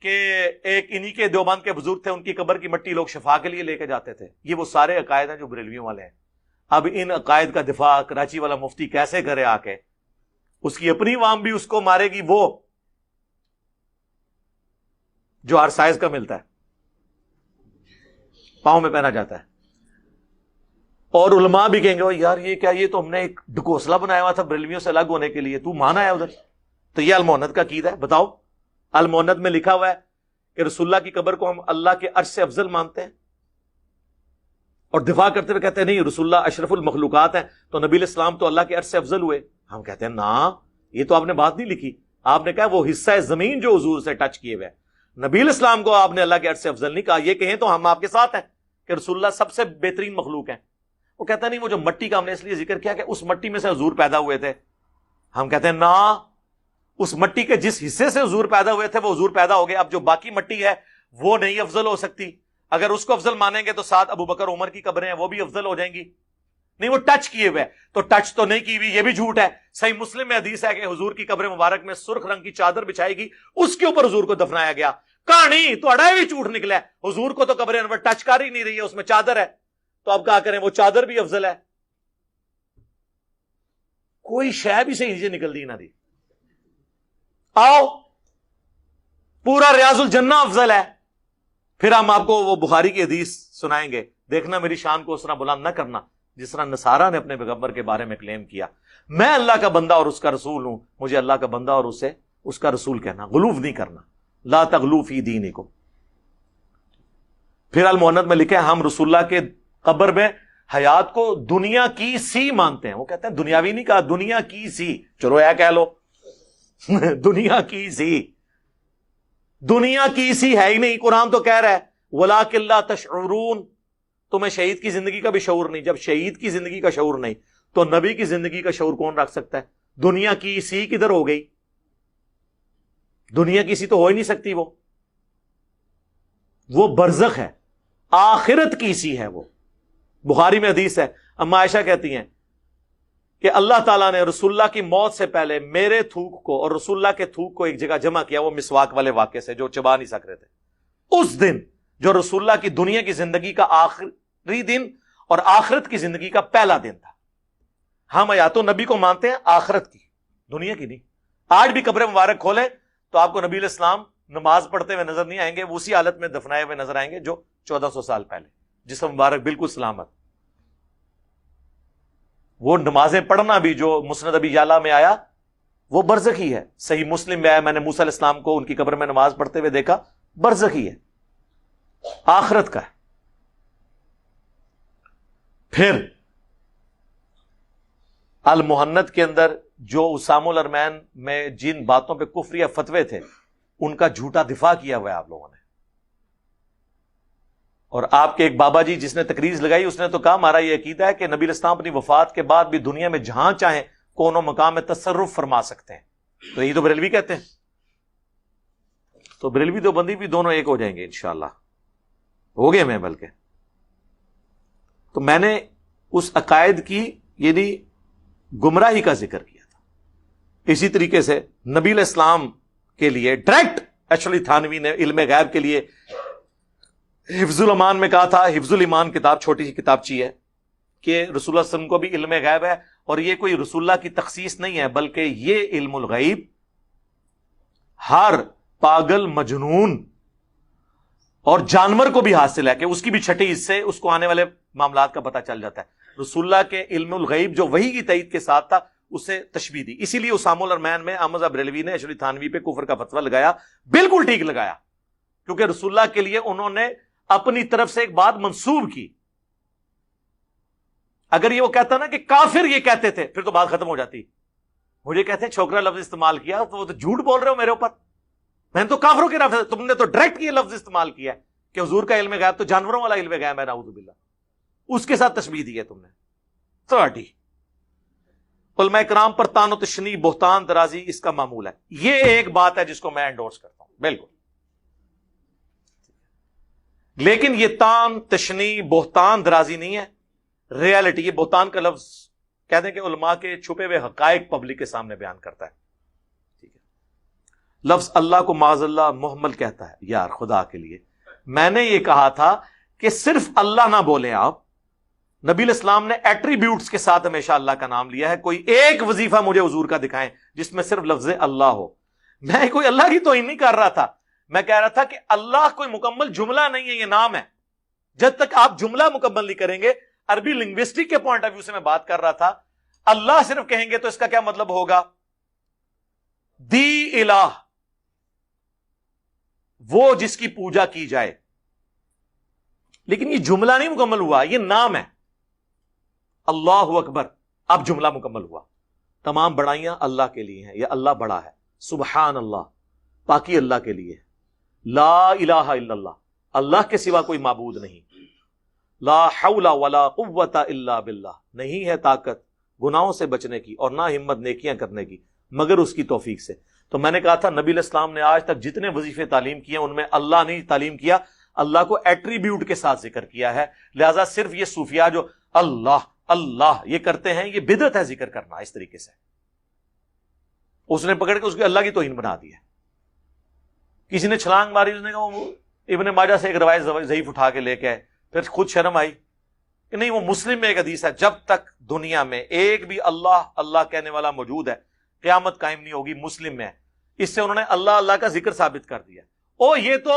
کہ ایک انہی کے دیوبند کے بزرگ تھے، ان کی قبر کی مٹی لوگ شفا کے لیے لے کے جاتے تھے. یہ وہ سارے عقائد ہیں جو بریلویوں والے ہیں. اب ان عقائد کا دفاع کراچی والا مفتی کیسے کرے آ کے؟ اس کی اپنی عوام بھی اس کو مارے گی، وہ جو ہر سائز کا ملتا ہے، پاؤں میں پہنا جاتا ہے. اور علماء بھی کہیں گے یار یہ کیا، یہ تو ہم نے ایک ڈھکوسلہ بنایا ہوا تھا بریلویوں سے الگ ہونے کے لیے، تو مانا ہے ادھر. تو یہ المحند کا عقیدہ ہے. بتاؤ المحند میں لکھا ہوا ہے کہ رسول اللہ کی قبر کو ہم اللہ کے عرش سے افضل مانتے ہیں، اور دفاع کرتے ہوئے کہتے ہیں نہیں رسول اللہ اشرف المخلوقات ہیں، تو نبی علیہ السلام تو اللہ کے عرش سے افضل ہوئے. ہم کہتے ہیں نا یہ تو آپ نے بات نہیں لکھی. آپ نے کہا وہ حصہ زمین جو حضور سے ٹچ کیے ہوئے، نبی علیہ السلام کو آپ نے اللہ کے عرش سے افضل نہیں کہا. یہ کہیں تو ہم آپ کے ساتھ ہیں کہ رسول اللہ سب سے بہترین مخلوق ہیں. وہ کہتا ہے نہیں وہ جو مٹی کا ہم نے اس لیے ذکر کیا کہ اس مٹی میں سے حضور پیدا ہوئے تھے. ہم کہتے ہیں نا اس مٹی کے جس حصے سے حضور پیدا ہوئے تھے وہ حضور پیدا ہو گئے. اب جو باقی مٹی ہے وہ نہیں افضل ہو سکتی. اگر اس کو افضل مانیں گے تو ساتھ ابو بکر عمر کی قبریں ہیں وہ بھی افضل ہو جائیں گی. نہیں وہ ٹچ کیے ہوئے، تو ٹچ تو نہیں کی ہوئی یہ بھی جھوٹ ہے۔ صحیح مسلم میں حدیث ہے کہ حضور کی قبر مبارک میں سرخ رنگ کی چادر بچھائی گئی، اس کے اوپر حضور کو دفنایا گیا۔ کہانی تو اڑا بھی جھوٹ نکلا ہے، حضور کو تو قبر انور ٹچ کر ہی نہیں رہی ہے، اس میں چادر ہے، تو اب کیا کریں، وہ چادر بھی افضل ہے؟ کوئی شے بھی صحیح سے نکل دی نہ دی۔ آؤ پورا ریاض الجنہ افضل ہے، پھر ہم آپ کو وہ بخاری کی حدیث سنائیں گے، دیکھنا میری شان کو اس طرح بلند نہ کرنا جس طرح نصارہ نے اپنے پیغمبر کے بارے میں کلیم کیا، میں اللہ کا بندہ اور اس کا رسول ہوں، مجھے اللہ کا بندہ اور اسے اس کا رسول کہنا، غلوف نہیں کرنا، لا تغلو فی دینکم۔ پھر المؤنث میں لکھے ہم رسول اللہ کے قبر میں حیات کو دنیا کی سی مانتے ہیں، وہ کہتے ہیں دنیاوی نہیں کہا، دنیا کی سی، چلو اے کہہ لو دنیا کی سی، دنیا کی سی ہے ہی نہیں، قرآن تو کہہ رہا ہے وَلَٰكِن لَا تَشْعُرُونَ، تمہیں شہید کی زندگی کا بھی شعور نہیں۔ جب شہید کی زندگی کا شعور نہیں تو نبی کی زندگی کا شعور کون رکھ سکتا ہے؟ دنیا کی سی کدھر ہو گئی؟ دنیا کی سی تو ہو ہی نہیں سکتی، وہ برزخ ہے، آخرت کی سی ہے۔ وہ بخاری میں حدیث ہے، اما عائشہ کہتی ہیں کہ اللہ تعالیٰ نے رسول اللہ کی موت سے پہلے میرے تھوک کو اور رسول اللہ کے تھوک کو ایک جگہ جمع کیا، وہ مسواک والے واقعے سے جو چبا نہیں سک رہے تھے۔ اس دن جو رسول اللہ کی دنیا کی زندگی کا آخری دن اور آخرت کی زندگی کا پہلا دن تھا۔ ہم حیات نبی کو مانتے ہیں آخرت کی، دنیا کی نہیں۔ آج بھی قبر مبارک کھولیں تو آپ کو نبی علیہ السلام نماز پڑھتے ہوئے نظر نہیں آئیں گے، وہ اسی حالت میں دفنائے ہوئے نظر آئیں گے جو 1400 سال پہلے، جسم مبارک بالکل سلامت۔ وہ نمازیں پڑھنا بھی جو مسند ابی یعلا میں آیا وہ برزخی ہے، صحیح مسلم میں آیا میں نے موسیٰ علیہ السلام کو ان کی قبر میں نماز پڑھتے ہوئے دیکھا، برزخی ہے، آخرت کا ہے۔ پھر المحنت کے اندر جو اسام الارمین میں جن باتوں پہ کفریہ فتوے تھے ان کا جھوٹا دفاع کیا ہوا ہے آپ لوگوں نے، اور آپ کے ایک بابا جی جس نے تقریر لگائی اس نے تو کہا ہمارا یہ عقیدہ ہے کہ نبی علیہ السلام اپنی وفات کے بعد بھی دنیا میں جہاں چاہیں کون و مقام میں تصرف فرما سکتے ہیں، تو یہی تو بریلوی کہتے ہیں۔ تو بریلوی دو بندی بھی دونوں ایک ہو جائیں گے انشاءاللہ، ہو گئے میں بلکہ۔ تو میں نے اس عقائد کی یعنی گمراہی کا ذکر کیا تھا۔ اسی طریقے سے نبی علیہ السلام کے لیے ڈائریکٹ ایکچولی تھانوی نے علم غیب کے لیے حفظ الامان میں کہا تھا، حفظ الایمان کتاب چھوٹی سی کتابچی ہے، کہ رسول اللہ صلی اللہ علیہ وسلم کو بھی علم غیب ہے، اور یہ کوئی رسول اللہ کی تخصیص نہیں ہے بلکہ یہ علم الغیب ہر پاگل مجنون اور جانور کو بھی حاصل ہے، کہ اس کی بھی چھٹی حصے اس کو آنے والے معاملات کا پتہ چل جاتا ہے۔ رسول اللہ کے علم الغیب جو وحی کی تائید کے ساتھ تھا اسے تشبیہ دی، اسی لیے اسام الارمین میں احمد بریلوی نے ایکچولی تھانوی پہ کفر کا فتویٰ لگایا، بالکل ٹھیک لگایا، کیونکہ رسول اللہ کے لیے انہوں نے اپنی طرف سے ایک بات منسوب کی۔ اگر یہ وہ کہتا نا کہ کافر یہ کہتے تھے پھر تو بات ختم ہو جاتی، مجھے کہتے ہیں چھوکرا لفظ استعمال کیا تو وہ تو جھوٹ بول رہے ہو میرے اوپر، میں نے تو کافروں کے لفظ، تم نے تو ڈائریکٹ یہ لفظ استعمال کیا ہے کہ حضور کا علم غیب تو جانوروں والا علم غیب ہے، نعوذ باللہ، اس کے ساتھ تشبیہ دی ہے تم نے۔ تھرٹی علماء کرام پر تان و تشنیع بہتان درازی اس کا معمول ہے، یہ ایک بات ہے جس کو میں انڈورس کرتا ہوں بالکل، لیکن یہ تان تشنیع بہتان درازی نہیں ہے، ریالٹی۔ یہ بہتان کا لفظ کہتے ہیں کہ علماء کے چھپے ہوئے حقائق پبلک کے سامنے بیان کرتا ہے، ٹھیک ہے۔ لفظ اللہ کو معاذ اللہ محمل کہتا ہے، یار خدا کے لیے میں نے یہ کہا تھا کہ صرف اللہ نہ بولیں آپ، نبی علیہ السلام نے ایٹریبیوٹس کے ساتھ ہمیشہ اللہ کا نام لیا ہے، کوئی ایک وظیفہ مجھے حضور کا دکھائیں جس میں صرف لفظ اللہ ہو۔ میں کوئی اللہ کی توہین نہیں کر رہا تھا، میں کہہ رہا تھا کہ اللہ کوئی مکمل جملہ نہیں ہے، یہ نام ہے۔ جب تک آپ جملہ مکمل نہیں کریں گے، عربی لنگوسٹک کے پوائنٹ آف ویو سے میں بات کر رہا تھا، اللہ صرف کہیں گے تو اس کا کیا مطلب ہوگا؟ دی الہ، وہ جس کی پوجا کی جائے، لیکن یہ جملہ نہیں مکمل ہوا، یہ نام ہے۔ اللہ اکبر، اب جملہ مکمل ہوا، تمام بڑائیاں اللہ کے لیے ہیں، یہ اللہ بڑا ہے، سبحان اللہ، پاکی اللہ کے لیے، لا الہ الا اللہ، اللہ کے سوا کوئی معبود نہیں، لا حول ولا قوت الا باللہ، نہیں ہے طاقت گناہوں سے بچنے کی اور نہ ہمت نیکیاں کرنے کی مگر اس کی توفیق سے۔ تو میں نے کہا تھا نبی علیہ السلام نے آج تک جتنے وظیفے تعلیم کیے ان میں اللہ نہیں تعلیم کیا، اللہ کو ایٹریبیوٹ کے ساتھ ذکر کیا ہے، لہذا صرف یہ صوفیہ جو اللہ اللہ یہ کرتے ہیں، یہ بدعت ہے ذکر کرنا اس طریقے سے. اس نے پکڑ کے اس کو اللہ کی توہین بنا دی ہے. کسی نے چھلانگ ماری، اس نے کہا وہ ابن ماجہ سے ایک روایت ضعیف اٹھا کے لے کے آئے، پھر خود شرم آئی کہ نہیں وہ مسلم میں ایک حدیث ہے، جب تک دنیا میں ایک بھی اللہ اللہ کہنے والا موجود ہے قیامت قائم نہیں ہوگی. مسلم میں ہے. اس سے انہوں نے اللہ اللہ کا ذکر ثابت کر دیا. یہ تو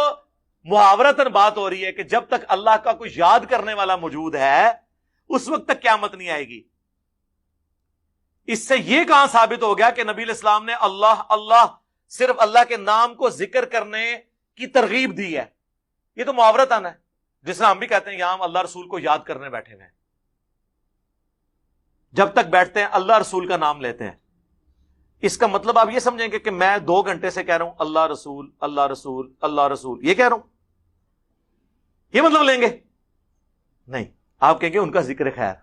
محاورتاً بات ہو رہی ہے کہ جب تک اللہ کا کوئی یاد کرنے والا موجود ہے اس وقت تک قیامت نہیں آئے گی. اس سے یہ کہاں ثابت ہو گیا کہ نبی علیہ السلام نے اللہ اللہ صرف اللہ کے نام کو ذکر کرنے کی ترغیب دی ہے؟ یہ تو محاورتاً ہے، جس طرح ہم بھی کہتے ہیں یہاں ہم اللہ رسول کو یاد کرنے بیٹھے ہوئے ہیں. جب تک بیٹھتے ہیں اللہ رسول کا نام لیتے ہیں. اس کا مطلب آپ یہ سمجھیں گے کہ میں 2 گھنٹے سے کہہ رہا ہوں اللہ رسول اللہ رسول اللہ رسول، یہ کہہ رہا ہوں، یہ مطلب لیں گے؟ نہیں، آپ کہیں گے ان کا ذکر خیر.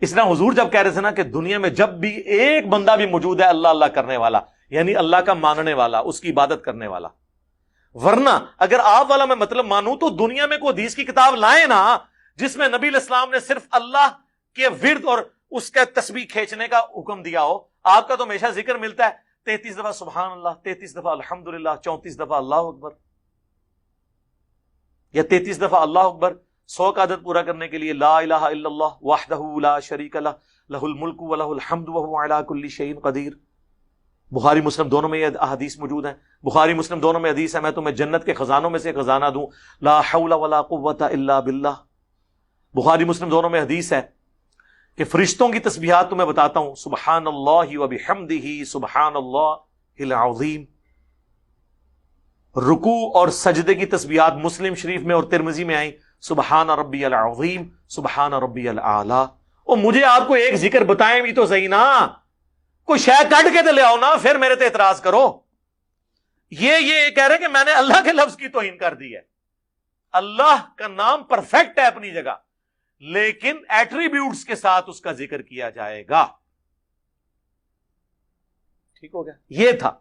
اس طرح حضور جب کہہ رہے تھے نا کہ دنیا میں جب بھی ایک بندہ بھی موجود ہے اللہ اللہ کرنے والا، یعنی اللہ کا ماننے والا، اس کی عبادت کرنے والا. ورنہ اگر آپ والا میں مطلب مانوں تو دنیا میں کوئی حدیث کی کتاب لائیں نا جس میں نبی علیہ السلام نے صرف اللہ کے ورد اور اس کا تسبیح کھینچنے کا حکم دیا ہو. آپ کا تو ہمیشہ ذکر ملتا ہے 33 دفعہ سبحان اللہ، 33 دفعہ الحمدللہ، 34 دفعہ اللہ اکبر، یا 33 دفعہ اللہ اکبر 100 کا عدد پورا کرنے کے لیے لا الہ الا اللہ وحدہ لا شریک لہ لہ الملک ولہ الحمد وہو علی کل شیء قدیر. بخاری مسلم دونوں میں یہ احادیث موجود ہیں. بخاری مسلم دونوں میں حدیث ہے میں تمہیں جنت کے خزانوں میں سے ایک خزانہ دوں، لا حول ولا قوت الا باللہ. بخاری مسلم دونوں میں حدیث ہے کہ فرشتوں کی تسبیحات تمہیں بتاتا ہوں، سبحان اللہ وبحمدہ سبحان اللہ العظیم. رکوع اور سجدے کی تسبیحات مسلم شریف میں اور ترمذی میں آئیں، سبحان ربی العظیم سبحان ربی الاعلی. اور مجھے آپ کو ایک ذکر بتائیں بھی تو صحیح نا، کوئی شے کٹ کے تو لے آؤ نا، پھر میرے تے اعتراض کرو. یہ کہہ رہے کہ میں نے اللہ کے لفظ کی توہین کر دی ہے. اللہ کا نام پرفیکٹ ہے اپنی جگہ، لیکن ایٹریبیوٹس کے ساتھ اس کا ذکر کیا جائے گا. ٹھیک ہو گیا؟ یہ تھا.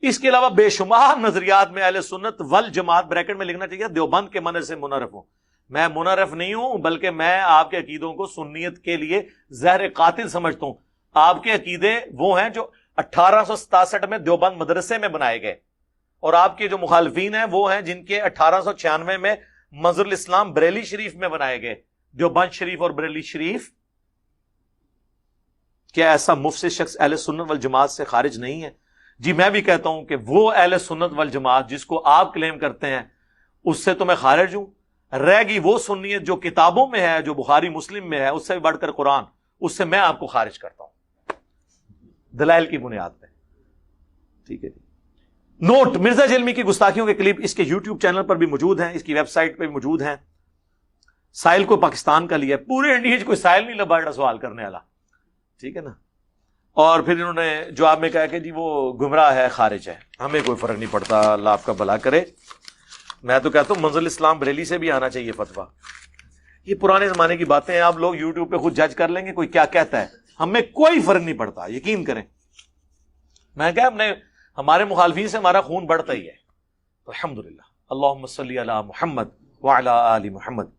اس کے علاوہ بے شمار نظریات میں اہل سنت والجماعت بریکٹ میں لکھنا چاہیے دیوبند کے منر سے منحرف ہوں. میں منحرف نہیں ہوں، بلکہ میں آپ کے عقیدوں کو سنیت کے لیے زہر قاتل سمجھتا ہوں. آپ کے عقیدے وہ ہیں جو 1867 میں دیوبند مدرسے میں بنائے گئے، اور آپ کے جو مخالفین ہیں وہ ہیں جن کے 1896 میں منظر الاسلام بریلی شریف میں بنائے گئے. دیوبند شریف اور بریلی شریف. کیا ایسا مفسد شخص اہل سنت والجماعت سے خارج نہیں ہے؟ جی میں بھی کہتا ہوں کہ وہ اہل سنت والجماعت جس کو آپ کلیم کرتے ہیں اس سے تو میں خارج ہوں. رہ گئی وہ سنیت جو کتابوں میں ہے، جو بخاری مسلم میں ہے، اس سے بھی بڑھ کر قرآن، اس سے میں آپ کو خارج کرتا ہوں دلائل کی بنیاد پہ. ٹھیک ہے جی. نوٹ: مرزا جلمی کی گستاخیوں کے کلپ اس کے یوٹیوب چینل پر بھی موجود ہیں، اس کی ویب سائٹ پہ بھی موجود ہیں. سائل کو پاکستان کا لیا، پورے انڈیا کوئی سائل نہیں لبا سوال کرنے والا. ٹھیک ہے نا. اور پھر انہوں نے جواب میں کہا کہ جی وہ گمراہ ہے، خارج ہے، ہمیں کوئی فرق نہیں پڑتا، اللہ آپ کا بھلا کرے. میں تو کہتا ہوں منزل اسلام بریلی سے بھی آنا چاہیے فتویٰ. یہ پرانے زمانے کی باتیں ہیں، آپ لوگ یوٹیوب پہ خود جج کر لیں گے کوئی کیا کہتا ہے، ہمیں کوئی فرق نہیں پڑتا، یقین کریں. میں کہا ہمارے مخالفین سے ہمارا خون بڑھتا ہی ہے. الحمدللہ. اللہم صلی علی محمد وعلی آل محمد.